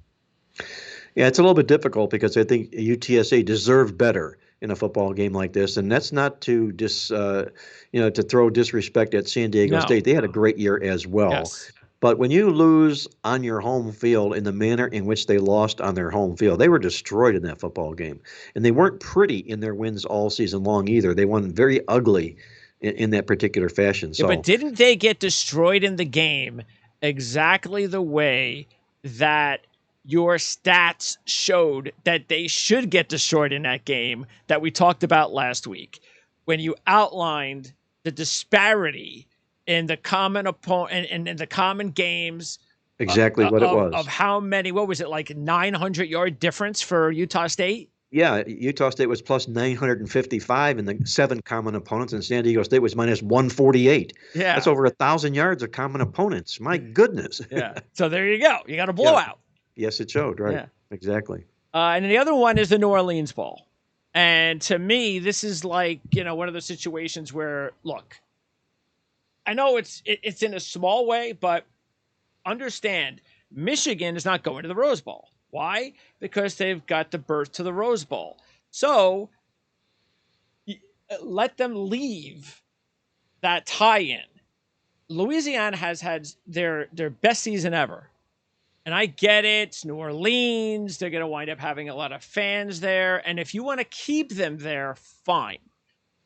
Yeah, it's a little bit difficult because I think UTSA deserved better in a football game like this, and that's not to to throw disrespect at San Diego State. They had a great year as well. Yes. But when you lose on your home field in the manner in which they lost on their home field, they were destroyed in that football game, and they weren't pretty in their wins all season long either. They won very ugly in that particular fashion. So, yeah, but didn't they get destroyed in the game exactly the way that your stats showed that they should get destroyed in that game that we talked about last week, when you outlined the disparity in the common opponent and in the common games? Exactly what it was. Of how many, what was it, like 900-yard difference for Utah State? Yeah, Utah State was plus 955 in the 7 common opponents, and San Diego State was minus 148. Yeah. That's over 1,000 yards of common opponents. My goodness. Yeah. So there you go. You got a blowout. Yeah. Yes, it showed, right? Yeah. Exactly. And the other one is the New Orleans Bowl. And to me, this is like, one of those situations where, look, I know it's in a small way, but understand, Michigan is not going to the Rose Bowl. Why? Because they've got the berth to the Rose Bowl. So let them leave that tie-in. Louisiana has had their best season ever. And I get it. It's New Orleans. They're going to wind up having a lot of fans there. And if you want to keep them there, fine.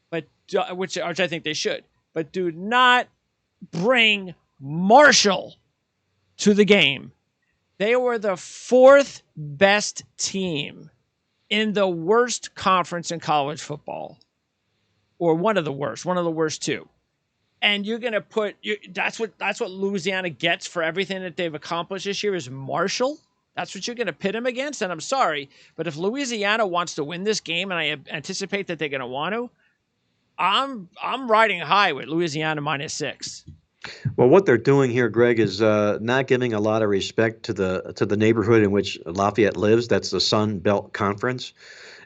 But which I think they should. But do not bring Marshall to the game. They were the 4th best team in the worst conference in college football. Or one of the worst too. And you're going to put that's what Louisiana gets for everything that they've accomplished this year is Marshall. That's what you're going to pit them against. And I'm sorry, but if Louisiana wants to win this game, and I anticipate that they're going to want to, I'm riding high with Louisiana minus 6. Well, what they're doing here, Greg, is not giving a lot of respect to the neighborhood in which Lafayette lives. That's the Sun Belt Conference,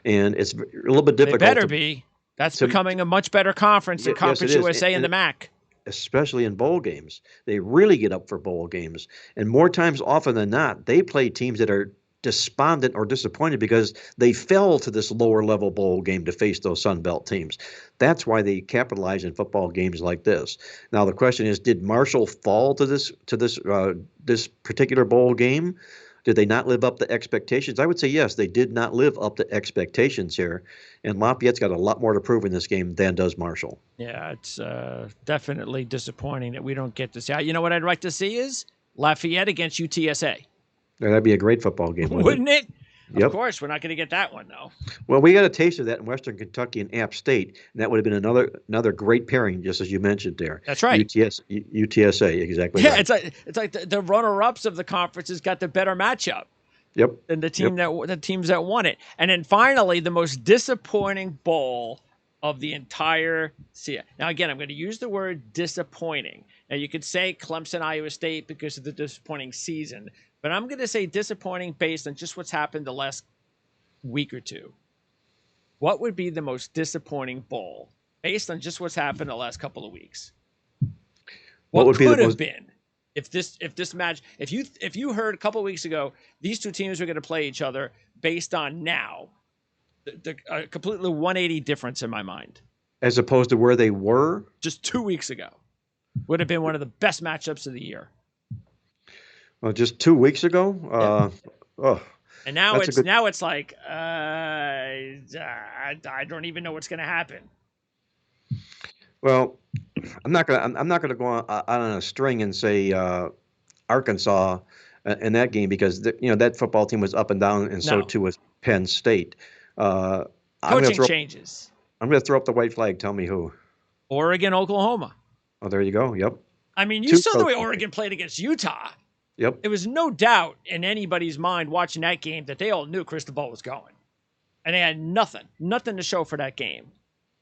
and it's a little bit difficult. They better be. That's becoming a much better conference than Conference USA and the MAC. Especially in bowl games. They really get up for bowl games. And more times often than not, they play teams that are despondent or disappointed because they fell to this lower level bowl game to face those Sun Belt teams. That's why they capitalize in football games like this. Now the question is, did Marshall fall to this particular bowl game? Did they not live up to expectations? I would say yes, they did not live up to expectations here. And Lafayette's got a lot more to prove in this game than does Marshall. Yeah, it's definitely disappointing that we don't get to see. You know what I'd like to see is Lafayette against UTSA. That'd be a great football game, wouldn't it? Of Yep. course, we're not going to get that one though. Well, we got a taste of that in Western Kentucky and App State, and that would have been another great pairing, just as you mentioned there. That's right. UTSA, exactly Yeah, right. it's like the runner-ups of the conferences got the better matchup Yep. than the Yep. teams that won it. And then finally, the most disappointing bowl of the entire season. Now, again, I'm going to use the word disappointing. Now, you could say Clemson, Iowa State because of the disappointing season, but I'm going to say disappointing based on just what's happened the last week or two. What would be the most disappointing bowl based on just what's happened the last couple of weeks? What would be could the have most been if this match if you heard a couple of weeks ago these two teams were going to play each other based on now the completely 180 difference in my mind as opposed to where they were just 2 weeks ago would have been one of the best matchups of the year. Well, just 2 weeks ago. Oh, And now that's a good. it's like I don't even know what's going to happen. Well, I'm not gonna go on a string and say Arkansas in that game because that football team was up and down, and so No. too was Penn State. I'm Coaching changes. I'm gonna throw up the white flag. Tell me who. Oregon, Oklahoma. Oh, there you go. Yep. I mean, you Two saw the way coaches. Oregon played against Utah. Yep. It was no doubt in anybody's mind watching that game that they all knew Cristobal was going. And they had nothing to show for that game.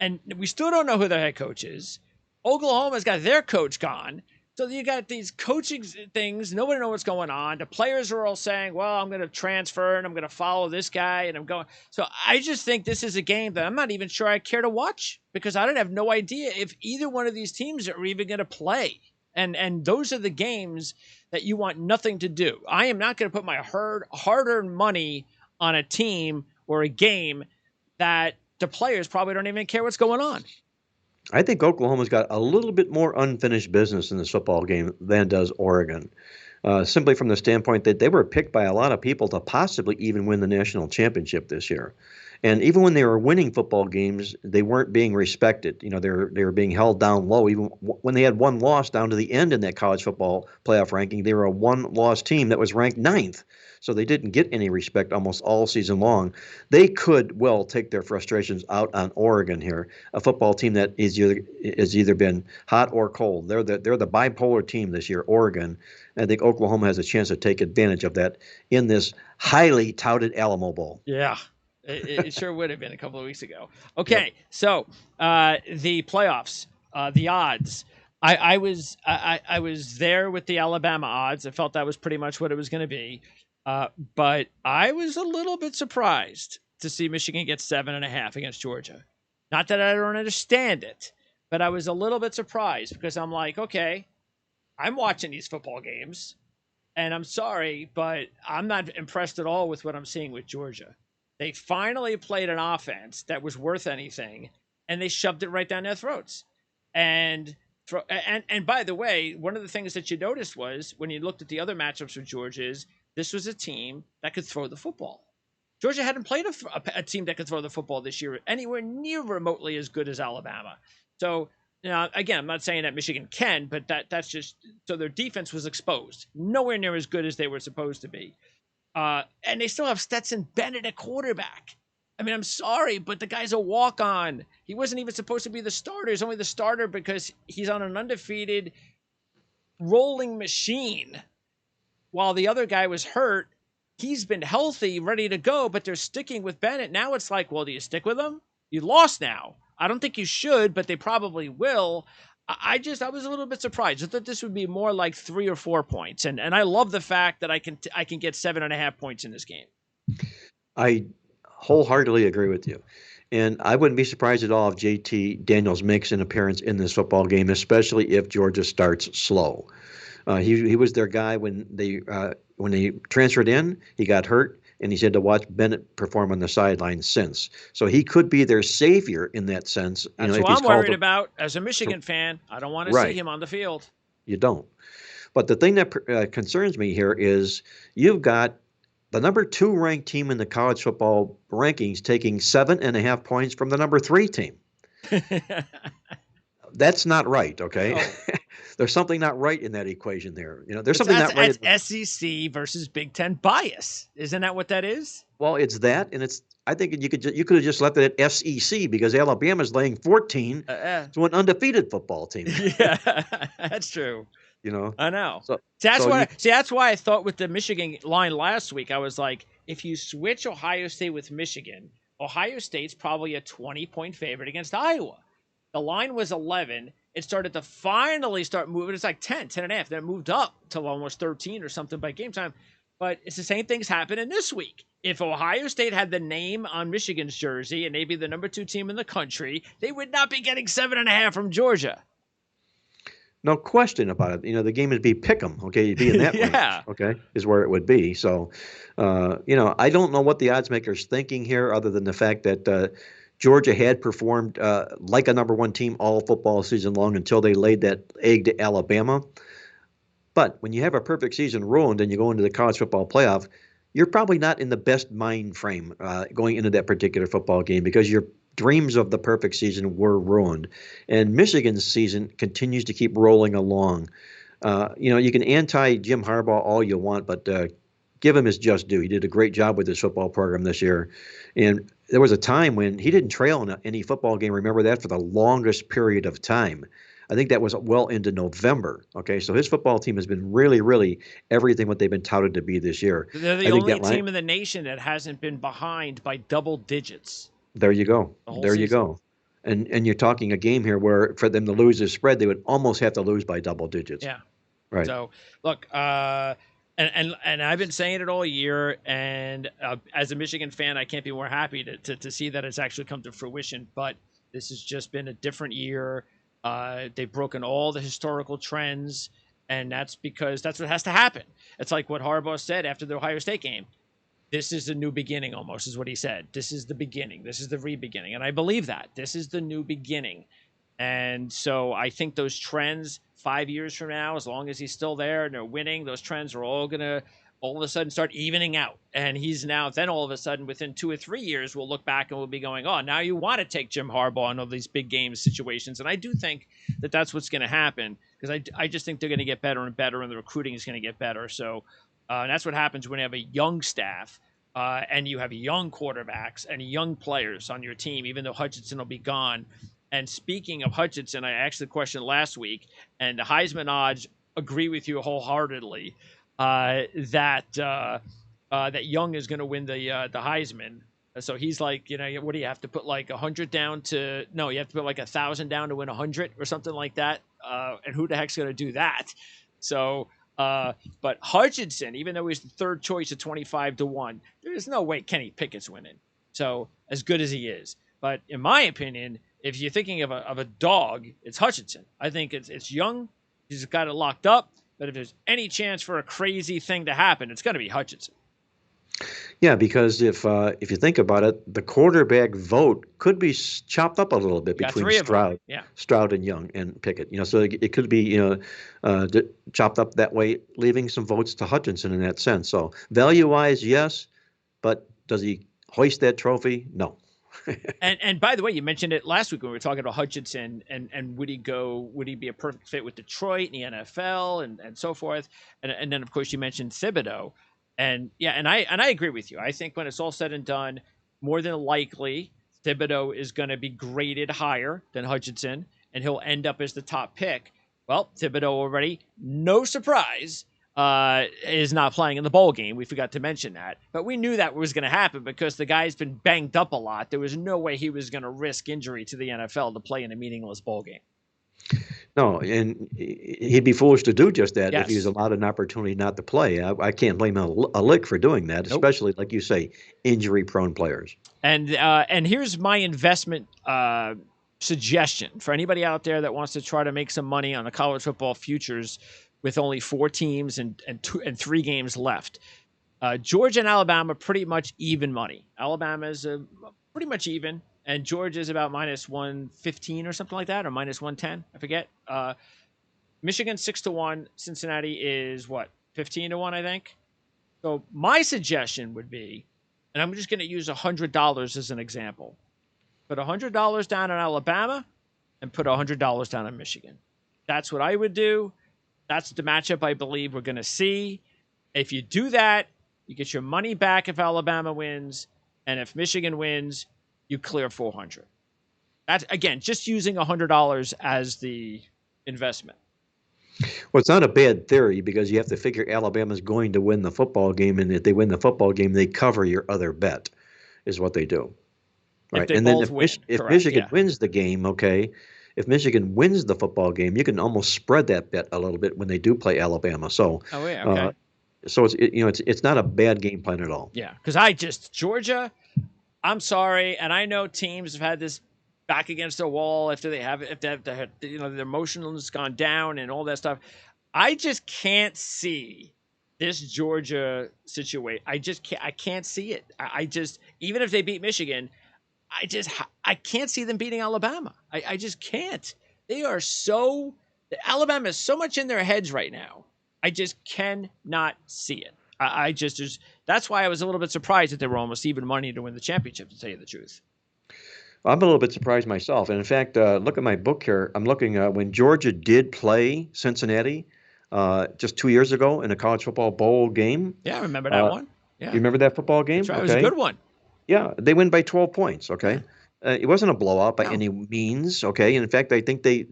And we still don't know who their head coach is. Oklahoma's got their coach gone. So you got these coaching things. Nobody knows what's going on. The players are all saying, well, I'm going to transfer and I'm going to follow this guy. And I'm going. So I just think this is a game that I'm not even sure I care to watch because I don't have no idea if either one of these teams are even going to play. And those are the games that you want nothing to do. I am not going to put my hard-earned money on a team or a game that the players probably don't even care what's going on. I think Oklahoma's got a little bit more unfinished business in this football game than does Oregon. Simply from the standpoint that they were picked by a lot of people to possibly even win the national championship this year. And even when they were winning football games, they weren't being respected. They were being held down low. Even when they had one loss down to the end in that college football playoff ranking, they were a one-loss team that was ranked 9th. So they didn't get any respect almost all season long. They could well take their frustrations out on Oregon here, a football team that is either been hot or cold. They're the bipolar team this year, Oregon. And I think Oklahoma has a chance to take advantage of that in this highly touted Alamo Bowl. Yeah. It sure would have been a couple of weeks ago. Okay, yep. So the playoffs, the odds. I was there with the Alabama odds. I felt that was pretty much what it was going to be, but I was a little bit surprised to see Michigan get 7.5 against Georgia. Not that I don't understand it, but I was a little bit surprised because I'm like, okay, I'm watching these football games, and I'm sorry, but I'm not impressed at all with what I'm seeing with Georgia. They finally played an offense that was worth anything, and they shoved it right down their throats. And by the way, one of the things that you noticed was when you looked at the other matchups for Georgia is this was a team that could throw the football. Georgia hadn't played a team that could throw the football this year anywhere near remotely as good as Alabama. So, again, I'm not saying that Michigan can, but that's just so their defense was exposed. Nowhere near as good as they were supposed to be. And they still have Stetson Bennett at quarterback. I mean, I'm sorry, but the guy's a walk-on. He wasn't even supposed to be the starter. He's only the starter because he's on an undefeated rolling machine. While the other guy was hurt, he's been healthy, ready to go, but they're sticking with Bennett. Now it's like, well, do you stick with him? You lost now. I don't think you should, but they probably will. I was a little bit surprised. I thought this would be more like 3 or 4 points, and I love the fact that I can get 7.5 points in this game. I wholeheartedly agree with you, and I wouldn't be surprised at all if JT Daniels makes an appearance in this football game, especially if Georgia starts slow. He was their guy when they transferred in. He got hurt, and he's had to watch Bennett perform on the sidelines since. So he could be their savior in that sense. That's what I'm worried about as a Michigan fan. I don't want to see him on the field. You don't. But the thing that concerns me here is you've got the number 2 ranked team in the college football rankings taking 7.5 points from the number 3 team. That's not right, okay? Oh. There's something not right in that equation there. There's something not right. That's SEC versus Big Ten bias. Isn't that what that is? Well, it's that, and it's. I think you could have just left it at SEC because Alabama's laying 14 to an undefeated football team. Yeah, that's true. You know, I know. so See, that's so you what. See, that's why I thought with the Michigan line last week, I was like, if you switch Ohio State with Michigan, Ohio State's probably a 20-point favorite against Iowa. The line was 11. It started to finally start moving. It's like 10 and a half. Then it moved up to almost 13 or something by game time. But it's the same thing's happening this week. If Ohio State had the name on Michigan's jersey and they'd be the number 2 team in the country, they would not be getting 7.5 from Georgia. No question about it. You know, the game would be pick 'em. Okay, you'd be in that Yeah. range. Okay, is where it would be. So, I don't know what the odds maker's thinking here, other than the fact that Georgia had performed like a number 1 team all football season long until they laid that egg to Alabama. But when you have a perfect season ruined and you go into the college football playoff, you're probably not in the best mind frame going into that particular football game because your dreams of the perfect season were ruined. And Michigan's season continues to keep rolling along. You can anti-Jim Harbaugh all you want, but give him his just due. He did a great job with his football program this year. And there was a time when he didn't trail in any football game. Remember that, for the longest period of time. I think that was well into November. Okay, so his football team has been really, really everything what they've been touted to be this year. They're the only team in the nation that hasn't been behind by double digits. There you go. There you go. And you're talking a game here where for them to lose this spread, they would almost have to lose by double digits. Yeah. Right. So look, and I've been saying it all year, and as a Michigan fan, I can't be more happy to see that it's actually come to fruition. But this has just been a different year. They've broken all the historical trends, and that's because that's what has to happen. It's like what Harbaugh said after the Ohio State game. This is the new beginning, almost, is what he said. This is the beginning. This is the re-beginning. And I believe that. This is the new beginning. And so I think those trends 5 years from now, as long as he's still there and they're winning, those trends are all going to all of a sudden start evening out. And he's now, then all of a sudden, within 2 or 3 years, we'll look back and we'll be going, oh, now you want to take Jim Harbaugh in all these big game situations. And I do think that that's what's going to happen, because I just think they're going to get better and better, and the recruiting is going to get better. So that's what happens when you have a young staff and you have young quarterbacks and young players on your team, even though Hutchinson will be gone. And speaking of Hutchinson, I asked the question last week, and the Heisman odds agree with you wholeheartedly that Young is going to win the Heisman. So he's like, what do you have to put, like 100 down to? No, you have to put like 1,000 down to win 100 or something like that. And who the heck's going to do that? So. But Hutchinson, even though he's the third choice at 25-1, there's no way Kenny Pickett's winning. So as good as he is, but in my opinion, if you're thinking of a dog, it's Hutchinson. I think it's Young. He's got it locked up. But if there's any chance for a crazy thing to happen, it's going to be Hutchinson. Yeah, because if you think about it, the quarterback vote could be chopped up a little bit between Stroud and Young and Pickett. So it could be chopped up that way, leaving some votes to Hutchinson in that sense. So value-wise, yes, but does he hoist that trophy? No. and by the way, you mentioned it last week when we were talking about Hutchinson and would he be a perfect fit with Detroit in the NFL and so forth, and then of course you mentioned Thibodeau. And yeah, and I agree with you. I think when it's all said and done, more than likely, Thibodeau is going to be graded higher than Hutchinson, and he'll end up as the top pick. Well, Thibodeau already, no surprise, is not playing in the bowl game. We forgot to mention that. But we knew that was going to happen because the guy's been banged up a lot. There was no way he was going to risk injury to the NFL to play in a meaningless bowl game. No, and he'd be foolish to do just that if he was allowed an opportunity not to play. I can't blame him a lick for doing that, especially, like you say, injury-prone players. And here's my investment suggestion for anybody out there that wants to try to make some money on the college football futures with only 4 teams and 3 games left. Georgia and Alabama pretty much even money. Alabama's pretty much even. And Georgia's about minus 115 or something like that, or minus 110. I forget. Michigan 6-1. Cincinnati is what, 15-1, I think. So my suggestion would be, and I'm just going to use $100 as an example. Put $100 down on Alabama and put $100 down on Michigan. That's what I would do. That's the matchup I believe we're going to see. If you do that, You get your money back if Alabama wins, and if Michigan wins, you clear 400. That's, again, just using $100 as the investment. Well, it's not a bad theory because you have to figure Alabama's going to win the football game, and if they win the football game, they cover your other bet, is what they do. If Right. they And then both win, if correct? Michigan Yeah. wins the game, okay, if Michigan wins the football game, you can almost spread that bet a little bit when they do play Alabama. So, Oh yeah. Okay. so it's not a bad game plan at all. Yeah. Because Georgia, I'm sorry, and I know teams have had this back against the wall after they have their emotional has gone down and all that stuff. I just can't see this Georgia situation. I can't see it. I just, even if they beat Michigan, I can't see them beating Alabama. I just can't. Alabama is so much in their heads right now. I just cannot see it. That's why I was a little bit surprised that they were almost even money to win the championship, to tell you the truth. I'm a little bit surprised myself. And in fact, look at my book here. I'm looking when Georgia did play Cincinnati just 2 years ago in a college football bowl game. Yeah, I remember that one. Yeah. You remember that football game? That's right. It was a good one. Yeah, they win by 12 points. Okay. Yeah. It wasn't a blowout by No. any means. Okay. And in fact, I think the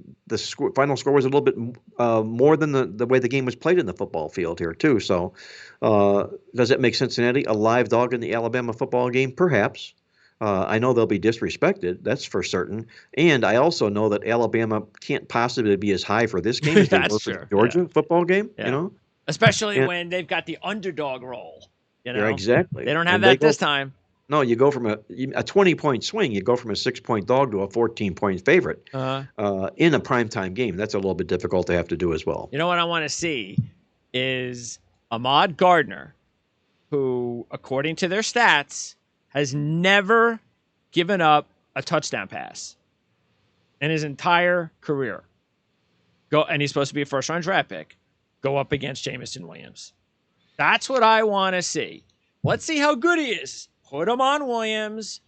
final score was a little bit more than the way the game was played in the football field here, too. So does it make Cincinnati a live dog in the Alabama football game? Perhaps. I know they'll be disrespected. That's for certain. And I also know that Alabama can't possibly be as high for this game as they were for the Georgia football game, Especially when they've got the underdog role. Yeah, exactly. They don't have that this time. No, you go from a 20-point swing, you go from a 6-point dog to a 14-point favorite in a primetime game. That's a little bit difficult to have to do as well. You know what I want to see is Ahmad Gardner, who, according to their stats, has never given up a touchdown pass in his entire career. And he's supposed to be a first-round draft pick. Go up against Jamison Williams. That's what I want to see. Let's see how good he is. Put him on Williams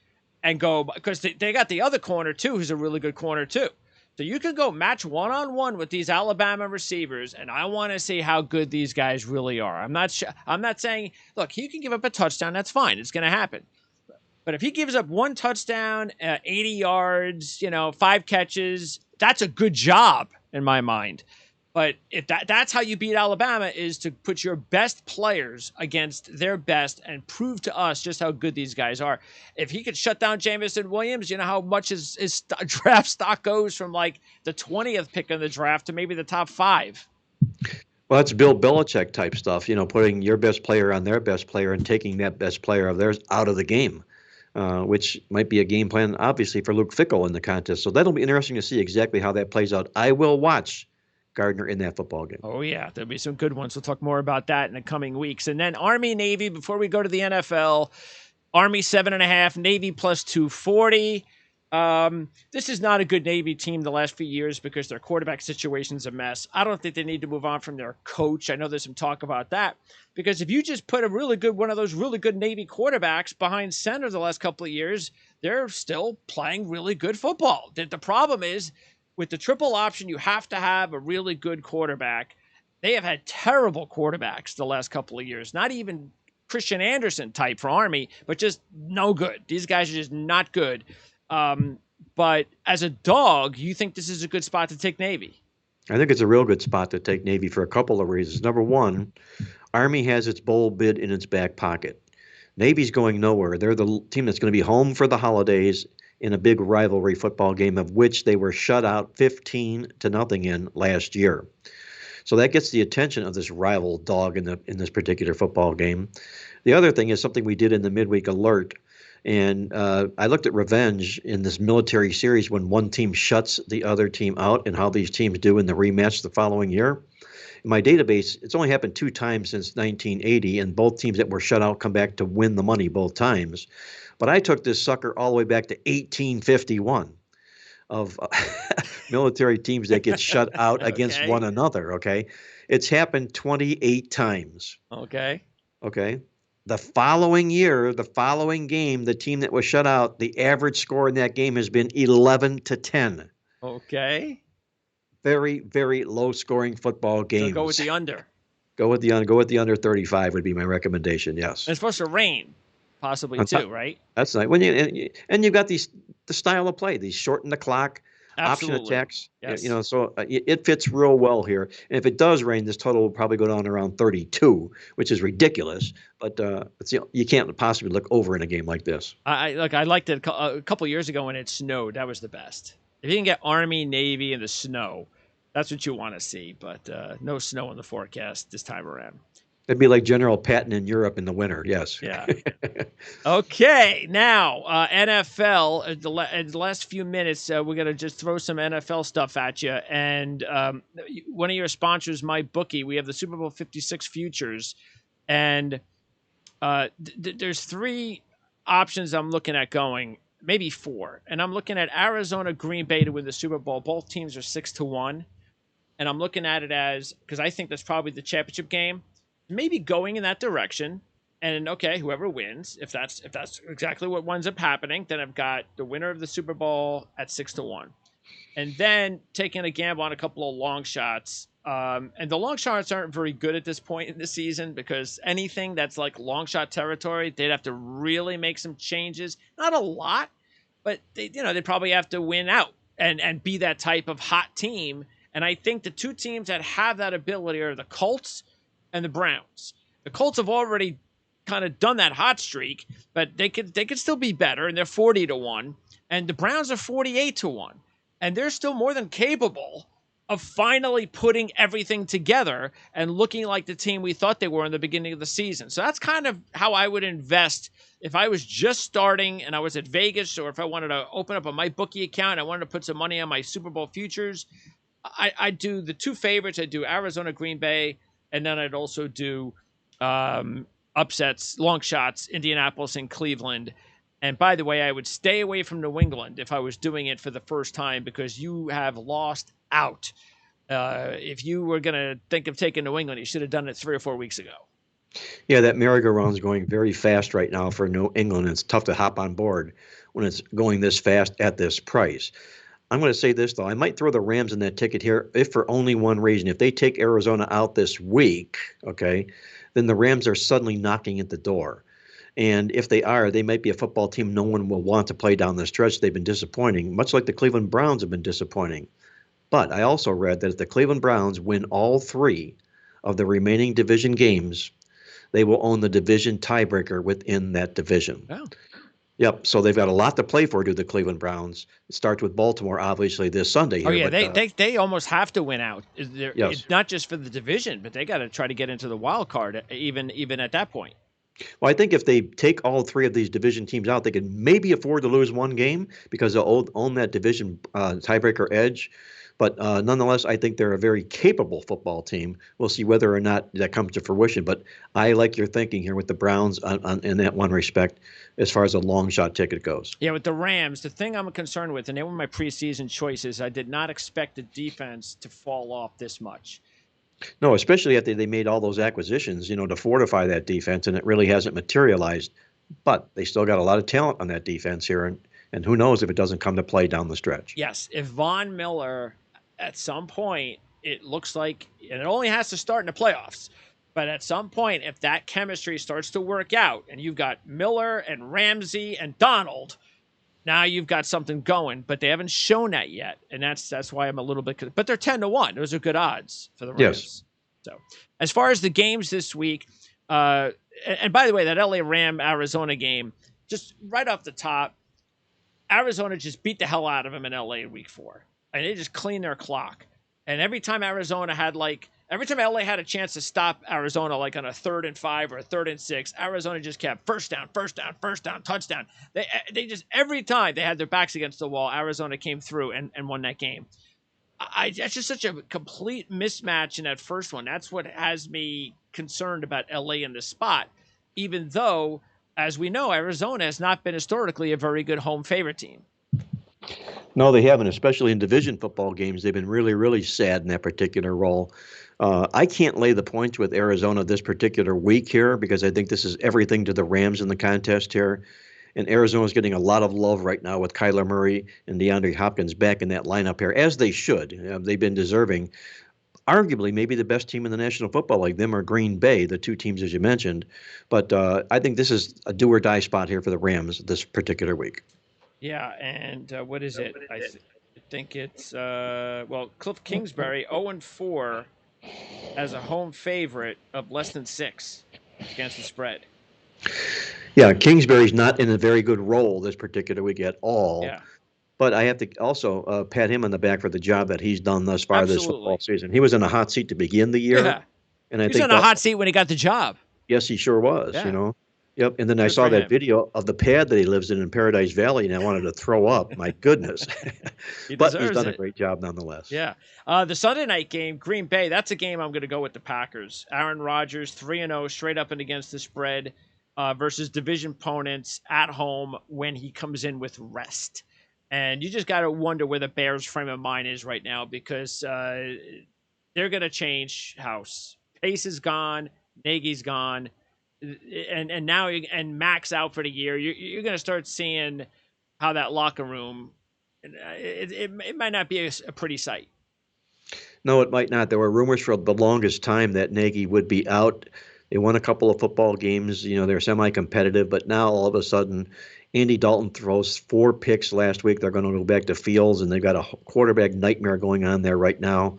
and go, because they got the other corner too, who's a really good corner too. So you can go match one-on-one with these Alabama receivers, and I want to see how good these guys really are. I'm not saying, look, he can give up a touchdown. That's fine. It's going to happen. But if he gives up one touchdown, 80 yards, 5 catches, that's a good job in my mind. But if that's how you beat Alabama, is to put your best players against their best and prove to us just how good these guys are. If he could shut down Jamison Williams, you know how much his draft stock goes from like the 20th pick in the draft to maybe the top 5. Well, that's Bill Belichick type stuff, putting your best player on their best player and taking that best player of theirs out of the game, which might be a game plan, obviously, for Luke Fickell in the contest. So that'll be interesting to see exactly how that plays out. I will watch Gardner in that football game. Oh, yeah. There'll be some good ones. We'll talk more about that in the coming weeks. And then Army-Navy, before we go to the NFL, Army 7.5, Navy plus 240. This is not a good Navy team the last few years because their quarterback situation's a mess. I don't think they need to move on from their coach. I know there's some talk about that. Because if you just put one of those really good Navy quarterbacks behind center the last couple of years, they're still playing really good football. The problem is, with the triple option, you have to have a really good quarterback. They have had terrible quarterbacks the last couple of years. Not even Christian Anderson type for Army, but just no good. These guys are just not good. But as a dog, you think this is a good spot to take Navy? I think it's a real good spot to take Navy for a couple of reasons. Number one, Army has its bowl bid in its back pocket. Navy's going nowhere. They're the team that's going to be home for the holidays in a big rivalry football game, of which they were shut out 15-0 in last year. So that gets the attention of this rival dog in this particular football game. The other thing is something we did in the midweek alert, and I looked at revenge in this military series when one team shuts the other team out and how these teams do in the rematch the following year. In my database, it's only happened 2 times since 1980, and both teams that were shut out come back to win the money both times. But I took this sucker all the way back to 1851 of military teams that get shut out against one another, okay? It's happened 28 times. Okay. The following year, the following game, the team that was shut out, the average score in that game has been 11-10. Okay. Very, very low-scoring football games. So go with the under. Go with the under 35 would be my recommendation. Yes. And it's supposed to rain, possibly On top, too, right? that's nice. And you've got the style of play, these shorten the clock, option Absolutely. attacks. Yes. So it fits real well here. And if it does rain, this total will probably go down around 32, which is ridiculous. But you can't possibly look over in a game like this. I liked it a couple years ago when it snowed. That was the best. If you can get Army, Navy, and the snow, that's what you want to see. But no snow in the forecast this time around. It'd be like General Patton in Europe in the winter. Yes. Yeah. Okay, now NFL. In the last few minutes, we're gonna just throw some NFL stuff at you. And one of your sponsors, my bookie, we have the Super Bowl 56 futures, and there's three options I'm looking at going, maybe four, and I'm looking at Arizona, Green Bay to win the Super Bowl. Both teams are 6-1, and I'm looking at it as, because I think that's probably the championship game, maybe going in that direction. And okay, whoever wins, if that's exactly what winds up happening, then I've got the winner of the Super Bowl at 6-1, and then taking a gamble on a couple of long shots. And the long shots aren't very good at this point in the season, because anything that's like long shot territory, they'd have to really make some changes. Not a lot, but they'd probably have to win out and be that type of hot team. And I think the two teams that have that ability are the Colts and the Browns. The Colts have already kind of done that hot streak, but they could still be better, and they're 40-1, and the Browns are 48-1, and they're still more than capable of finally putting everything together and looking like the team we thought they were in the beginning of the season. So that's kind of how I would invest if I was just starting and I was at Vegas, or if I wanted to open up a MyBookie account, I wanted to put some money on my Super Bowl futures. I do the two favorites. I do Arizona, Green Bay, and then I'd also do upsets, long shots, Indianapolis and Cleveland. And by the way, I would stay away from New England if I was doing it for the first time, because you have lost out. If you were going to think of taking New England, you should have done it 3 or 4 weeks ago. Yeah, that merry-go-round is going very fast right now for New England. It's tough to hop on board when it's going this fast at this price. I'm going to say this, though. I might throw the Rams in that ticket here, if for only one reason. If they take Arizona out this week, okay, then the Rams are suddenly knocking at the door. And if they are, they might be a football team no one will want to play down the stretch. They've been disappointing, much like the Cleveland Browns have been disappointing. But I also read that if the Cleveland Browns win all 3 of the remaining division games, they will own the division tiebreaker within that division. Oh. Yep. So they've got a lot to play for, do the Cleveland Browns. It starts with Baltimore, obviously, this Sunday here. Oh, yeah. But, they almost have to win out. Yes. It's not just for the division, but they got to try to get into the wild card, even at that point. Well, I think if they take all 3 of these division teams out, they could maybe afford to lose one game because they'll own that division tiebreaker edge. But nonetheless, I think they're a very capable football team. We'll see whether or not that comes to fruition. But I like your thinking here with the Browns in that one respect, as far as a long shot ticket goes. Yeah, with the Rams, the thing I'm concerned with, and they were my preseason choices, I did not expect the defense to fall off this much. No, especially after they made all those acquisitions, to fortify that defense, and it really hasn't materialized. But they still got a lot of talent on that defense here, and who knows if it doesn't come to play down the stretch. Yes, if Von Miller, at some point, it looks like, and it only has to start in the playoffs, but at some point, if that chemistry starts to work out, and you've got Miller and Ramsey and Donald, now you've got something going. But they haven't shown that yet, and that's why I'm a little bit. But they're 10-1; those are good odds for the Rams. Yes. So, as far as the games this week, and by the way, that LA Ram Arizona game, just right off the top, Arizona just beat the hell out of them in LA in week 4. And they just cleaned their clock. And every time LA had a chance to stop Arizona, like on a 3rd and 5 or a 3rd and 6, Arizona just kept first down, touchdown. They just, every time they had their backs against the wall, Arizona came through and won that game. That's just such a complete mismatch in that first one. That's what has me concerned about LA in this spot, even though, as we know, Arizona has not been historically a very good home favorite team. No, they haven't, especially in division football games. They've been really, really sad in that particular role. I can't lay the points with Arizona this particular week here because I think this is everything to the Rams in the contest here. And Arizona's getting a lot of love right now with Kyler Murray and DeAndre Hopkins back in that lineup here, as they should. They've been deserving. arguably maybe the best team in the National Football League. Them or Green Bay, the two teams as you mentioned. But I think this is a do or die spot here for the Rams this particular week. Yeah, and what is it? I think it's well, Cliff Kingsbury 0-4 as a home favorite of less than 6 against the spread. Yeah, Kingsbury's not in a very good role this particular week at all. Yeah. But I have to also pat him on the back for the job that he's done thus far this football Absolutely. season. He was in a hot seat to begin the year. Yeah. And I He was think on a hot seat when he got the job. yes, he sure was, Yeah. you know. Yep. And then I Good saw for that him. video of the pad that he lives in Paradise Valley, and I wanted to throw up. My goodness. But he's done a great job nonetheless. Yeah. The Sunday night game, Green Bay, that's a game I'm going to go with the Packers. Aaron Rodgers, 3-0, straight up and against the spread versus division opponents at home when he comes in with rest. And you just got to wonder where the Bears' frame of mind is right now because they're going to change house. Pace is gone. Nagy's gone. And now and Mac's out for the year. You're going to start seeing how that locker room, it might not be a pretty sight. No, it might not. There were rumors for the longest time that Nagy would be out. They won a couple of football games. You know, they're semi-competitive, but now all of a sudden, Andy Dalton throws 4 picks last week. They're going to go back to Fields, and they've got a quarterback nightmare going on there right now.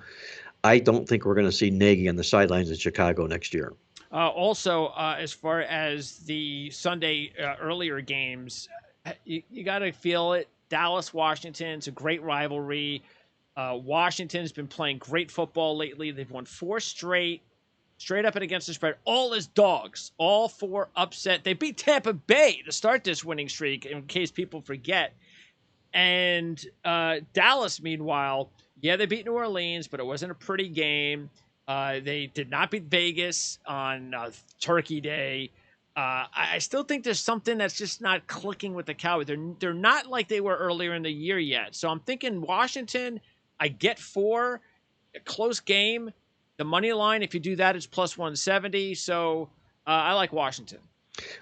I don't think we're going to see Nagy on the sidelines in Chicago next year. Also, as far as the Sunday earlier games, you got to feel it. Dallas, Washington, it's a great rivalry. Washington's been playing great football lately. They've won 4 straight up and against the spread, all as dogs, all 4 upset. They beat Tampa Bay to start this winning streak, in case people forget. And Dallas, meanwhile, yeah, they beat New Orleans, but it wasn't a pretty game. They did not beat Vegas on Turkey Day. I still think there's something that's just not clicking with the Cowboys. They're not like they were earlier in the year yet. So I'm thinking Washington, I get 4, a close game. The money line, if you do that, is plus 170. So I like Washington.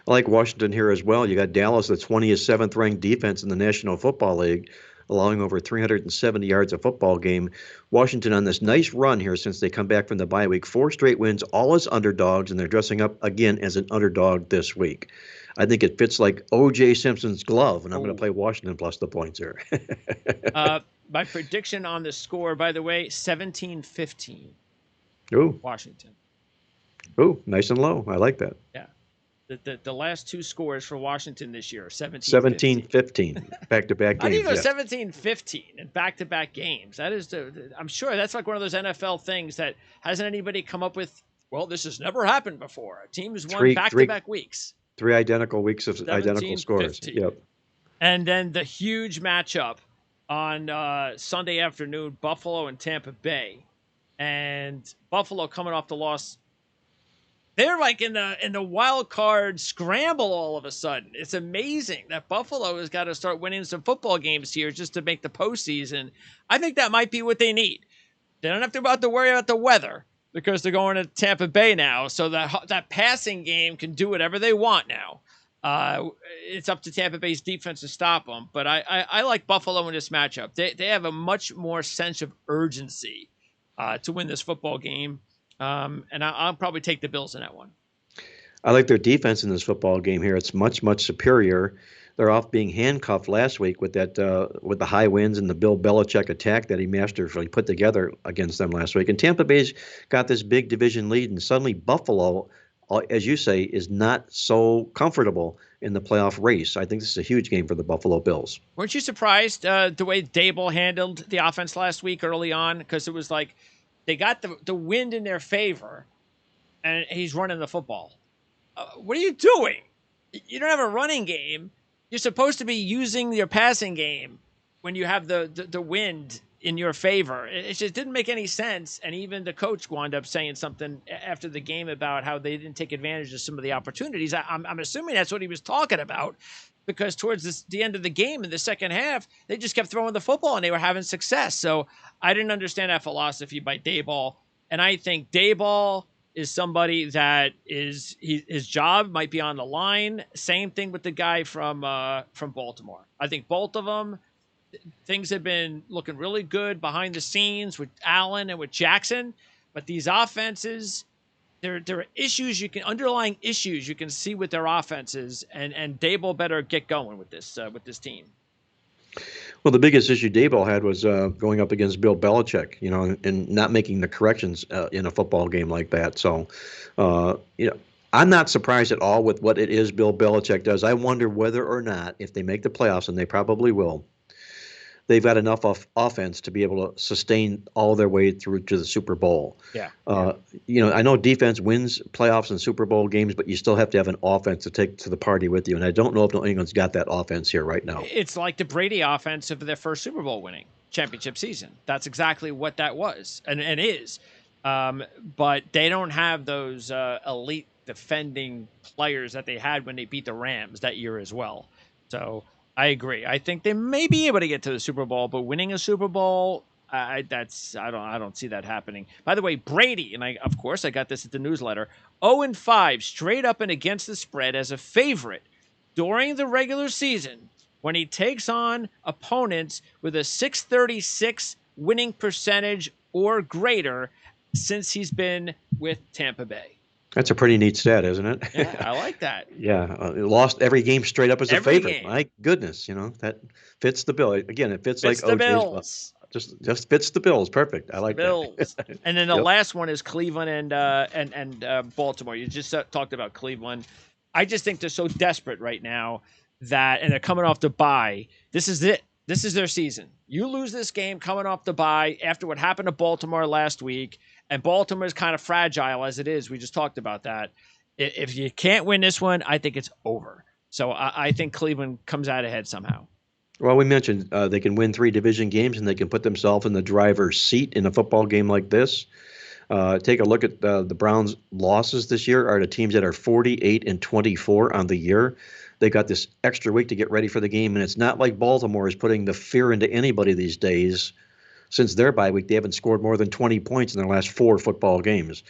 I like Washington here as well. You got Dallas, the 27th ranked defense in the National Football League, allowing over 370 yards a football game. Washington on this nice run here since they come back from the bye week. 4 straight wins, all as underdogs, and they're dressing up again as an underdog this week. I think it fits like O.J. Simpson's glove, and I'm going to play Washington plus the points here. My prediction on the score, by the way, 17-15. Ooh. Washington. Ooh, nice and low. I like that. Yeah. The last 2 scores for Washington this year are 17-15. Back-to-back games. How do you go 17-15 in back-to-back games? That is I'm sure that's like one of those NFL things that hasn't anybody come up with, well, this has never happened before. A team has won back-to-back weeks. 3 identical weeks of identical scores. Yep. And then the huge matchup on Sunday afternoon, Buffalo and Tampa Bay. And Buffalo coming off the loss, they're like in the wild card scramble all of a sudden. It's amazing that Buffalo has got to start winning some football games here just to make the postseason. I think that might be what they need. They don't have to worry about the weather because they're going to Tampa Bay now, so that passing game can do whatever they want now. It's up to Tampa Bay's defense to stop them, but I like Buffalo in this matchup. They have a much more sense of urgency to win this football game. And I'll probably take the Bills in that one. I like their defense in this football game here. It's much, much superior. They're off being handcuffed last week with that with the high winds and the Bill Belichick attack that he masterfully put together against them last week. And Tampa Bay's got this big division lead, and suddenly Buffalo, as you say, is not so comfortable in the playoff race. I think this is a huge game for the Buffalo Bills. Weren't you surprised the way Dable handled the offense last week early on? Because it was like they got the wind in their favor, and he's running the football. What are you doing? You don't have a running game. You're supposed to be using your passing game when you have the wind in your favor. It just didn't make any sense. And even the coach wound up saying something after the game about how they didn't take advantage of some of the opportunities. I'm assuming that's what he was talking about, because towards the end of the game in the second half, they just kept throwing the football and they were having success. So I didn't understand that philosophy by Daboll. And I think Daboll is somebody that his job might be on the line. Same thing with the guy from Baltimore. I think both of them, things have been looking really good behind the scenes with Allen and with Jackson. But these offenses, there are issues underlying issues you can see with their offenses, and Dable better get going with this team. Well, the biggest issue Dayball had was going up against Bill Belichick, and not making the corrections in a football game like that. So, I'm not surprised at all with what it is Bill Belichick does. I wonder whether or not, if they make the playoffs, and they probably will, they've got enough offense to be able to sustain all their way through to the Super Bowl. Yeah. I know defense wins playoffs and Super Bowl games, but you still have to have an offense to take to the party with you. And I don't know if New England's got that offense here right now. It's like the Brady offense of their first Super Bowl winning championship season. That's exactly what that was and is. But they don't have those elite defending players that they had when they beat the Rams that year as well. So I agree. I think they may be able to get to the Super Bowl, but winning a Super Bowl, I don't see that happening. By the way, Brady, and I got this at the newsletter, 0-5 straight up and against the spread as a favorite during the regular season when he takes on opponents with a 636 winning percentage or greater since he's been with Tampa Bay. That's a pretty neat stat, isn't it? Yeah, I like that. Yeah, lost every game straight up as a favorite. Game. My goodness, that fits the bill. Again, it fits like the Bills. Just fits the Bills. Perfect. I like Bills. that. And then the last one is Cleveland and Baltimore. You just talked about Cleveland. I just think they're so desperate right now and they're coming off the bye. This is it. This is their season. You lose this game coming off the bye after what happened to Baltimore last week. And Baltimore is kind of fragile as it is. We just talked about that. If you can't win this one, I think it's over. So I think Cleveland comes out ahead somehow. Well, we mentioned they can win 3 division games and they can put themselves in the driver's seat in a football game like this. Take a look at the Browns' losses this year are the teams that are 48-24 on the year. They got this extra week to get ready for the game, and it's not like Baltimore is putting the fear into anybody these days. Since their bye week, they haven't scored more than 20 points in their last 4 football games.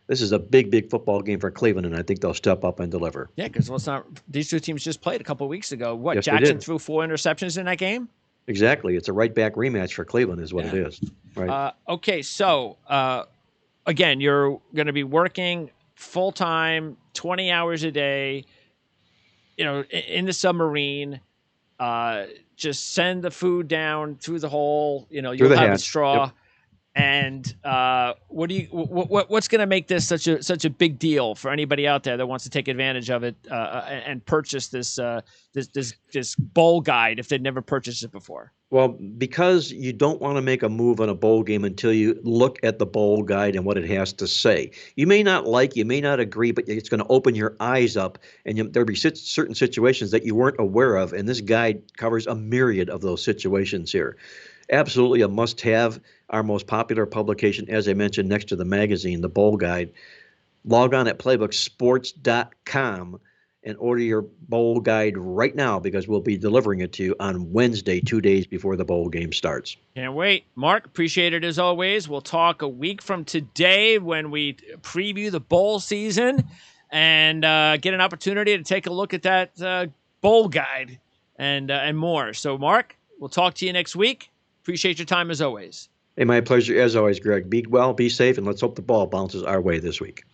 This is a big, big football game for Cleveland, and I think they'll step up and deliver. Yeah, because these two teams just played a couple of weeks ago. Yes, Jackson threw 4 interceptions in that game? Exactly. It's a right-back rematch for Cleveland is what it is. Right. Okay, so, again, you're going to be working full-time, 20 hours a day, in the submarine. Just send the food down through the hole. You'll have a straw. Yep. And what's going to make this such a big deal for anybody out there that wants to take advantage of it and purchase this bowl guide if they'd never purchased it before? Well, because you don't want to make a move on a bowl game until you look at the bowl guide and what it has to say. You may not agree, but it's going to open your eyes up, and there'll be certain situations that you weren't aware of, and this guide covers a myriad of those situations here. Absolutely a must-have, our most popular publication, as I mentioned, next to the magazine, the Bowl Guide. Log on at playbooksports.com and order your bowl guide right now because we'll be delivering it to you on Wednesday, 2 days before the bowl game starts. Can't wait. Mark, appreciate it as always. We'll talk a week from today when we preview the bowl season and get an opportunity to take a look at that bowl guide and more. So, Mark, we'll talk to you next week. Appreciate your time as always. Hey, my pleasure as always, Greg. Be well, be safe, and let's hope the ball bounces our way this week.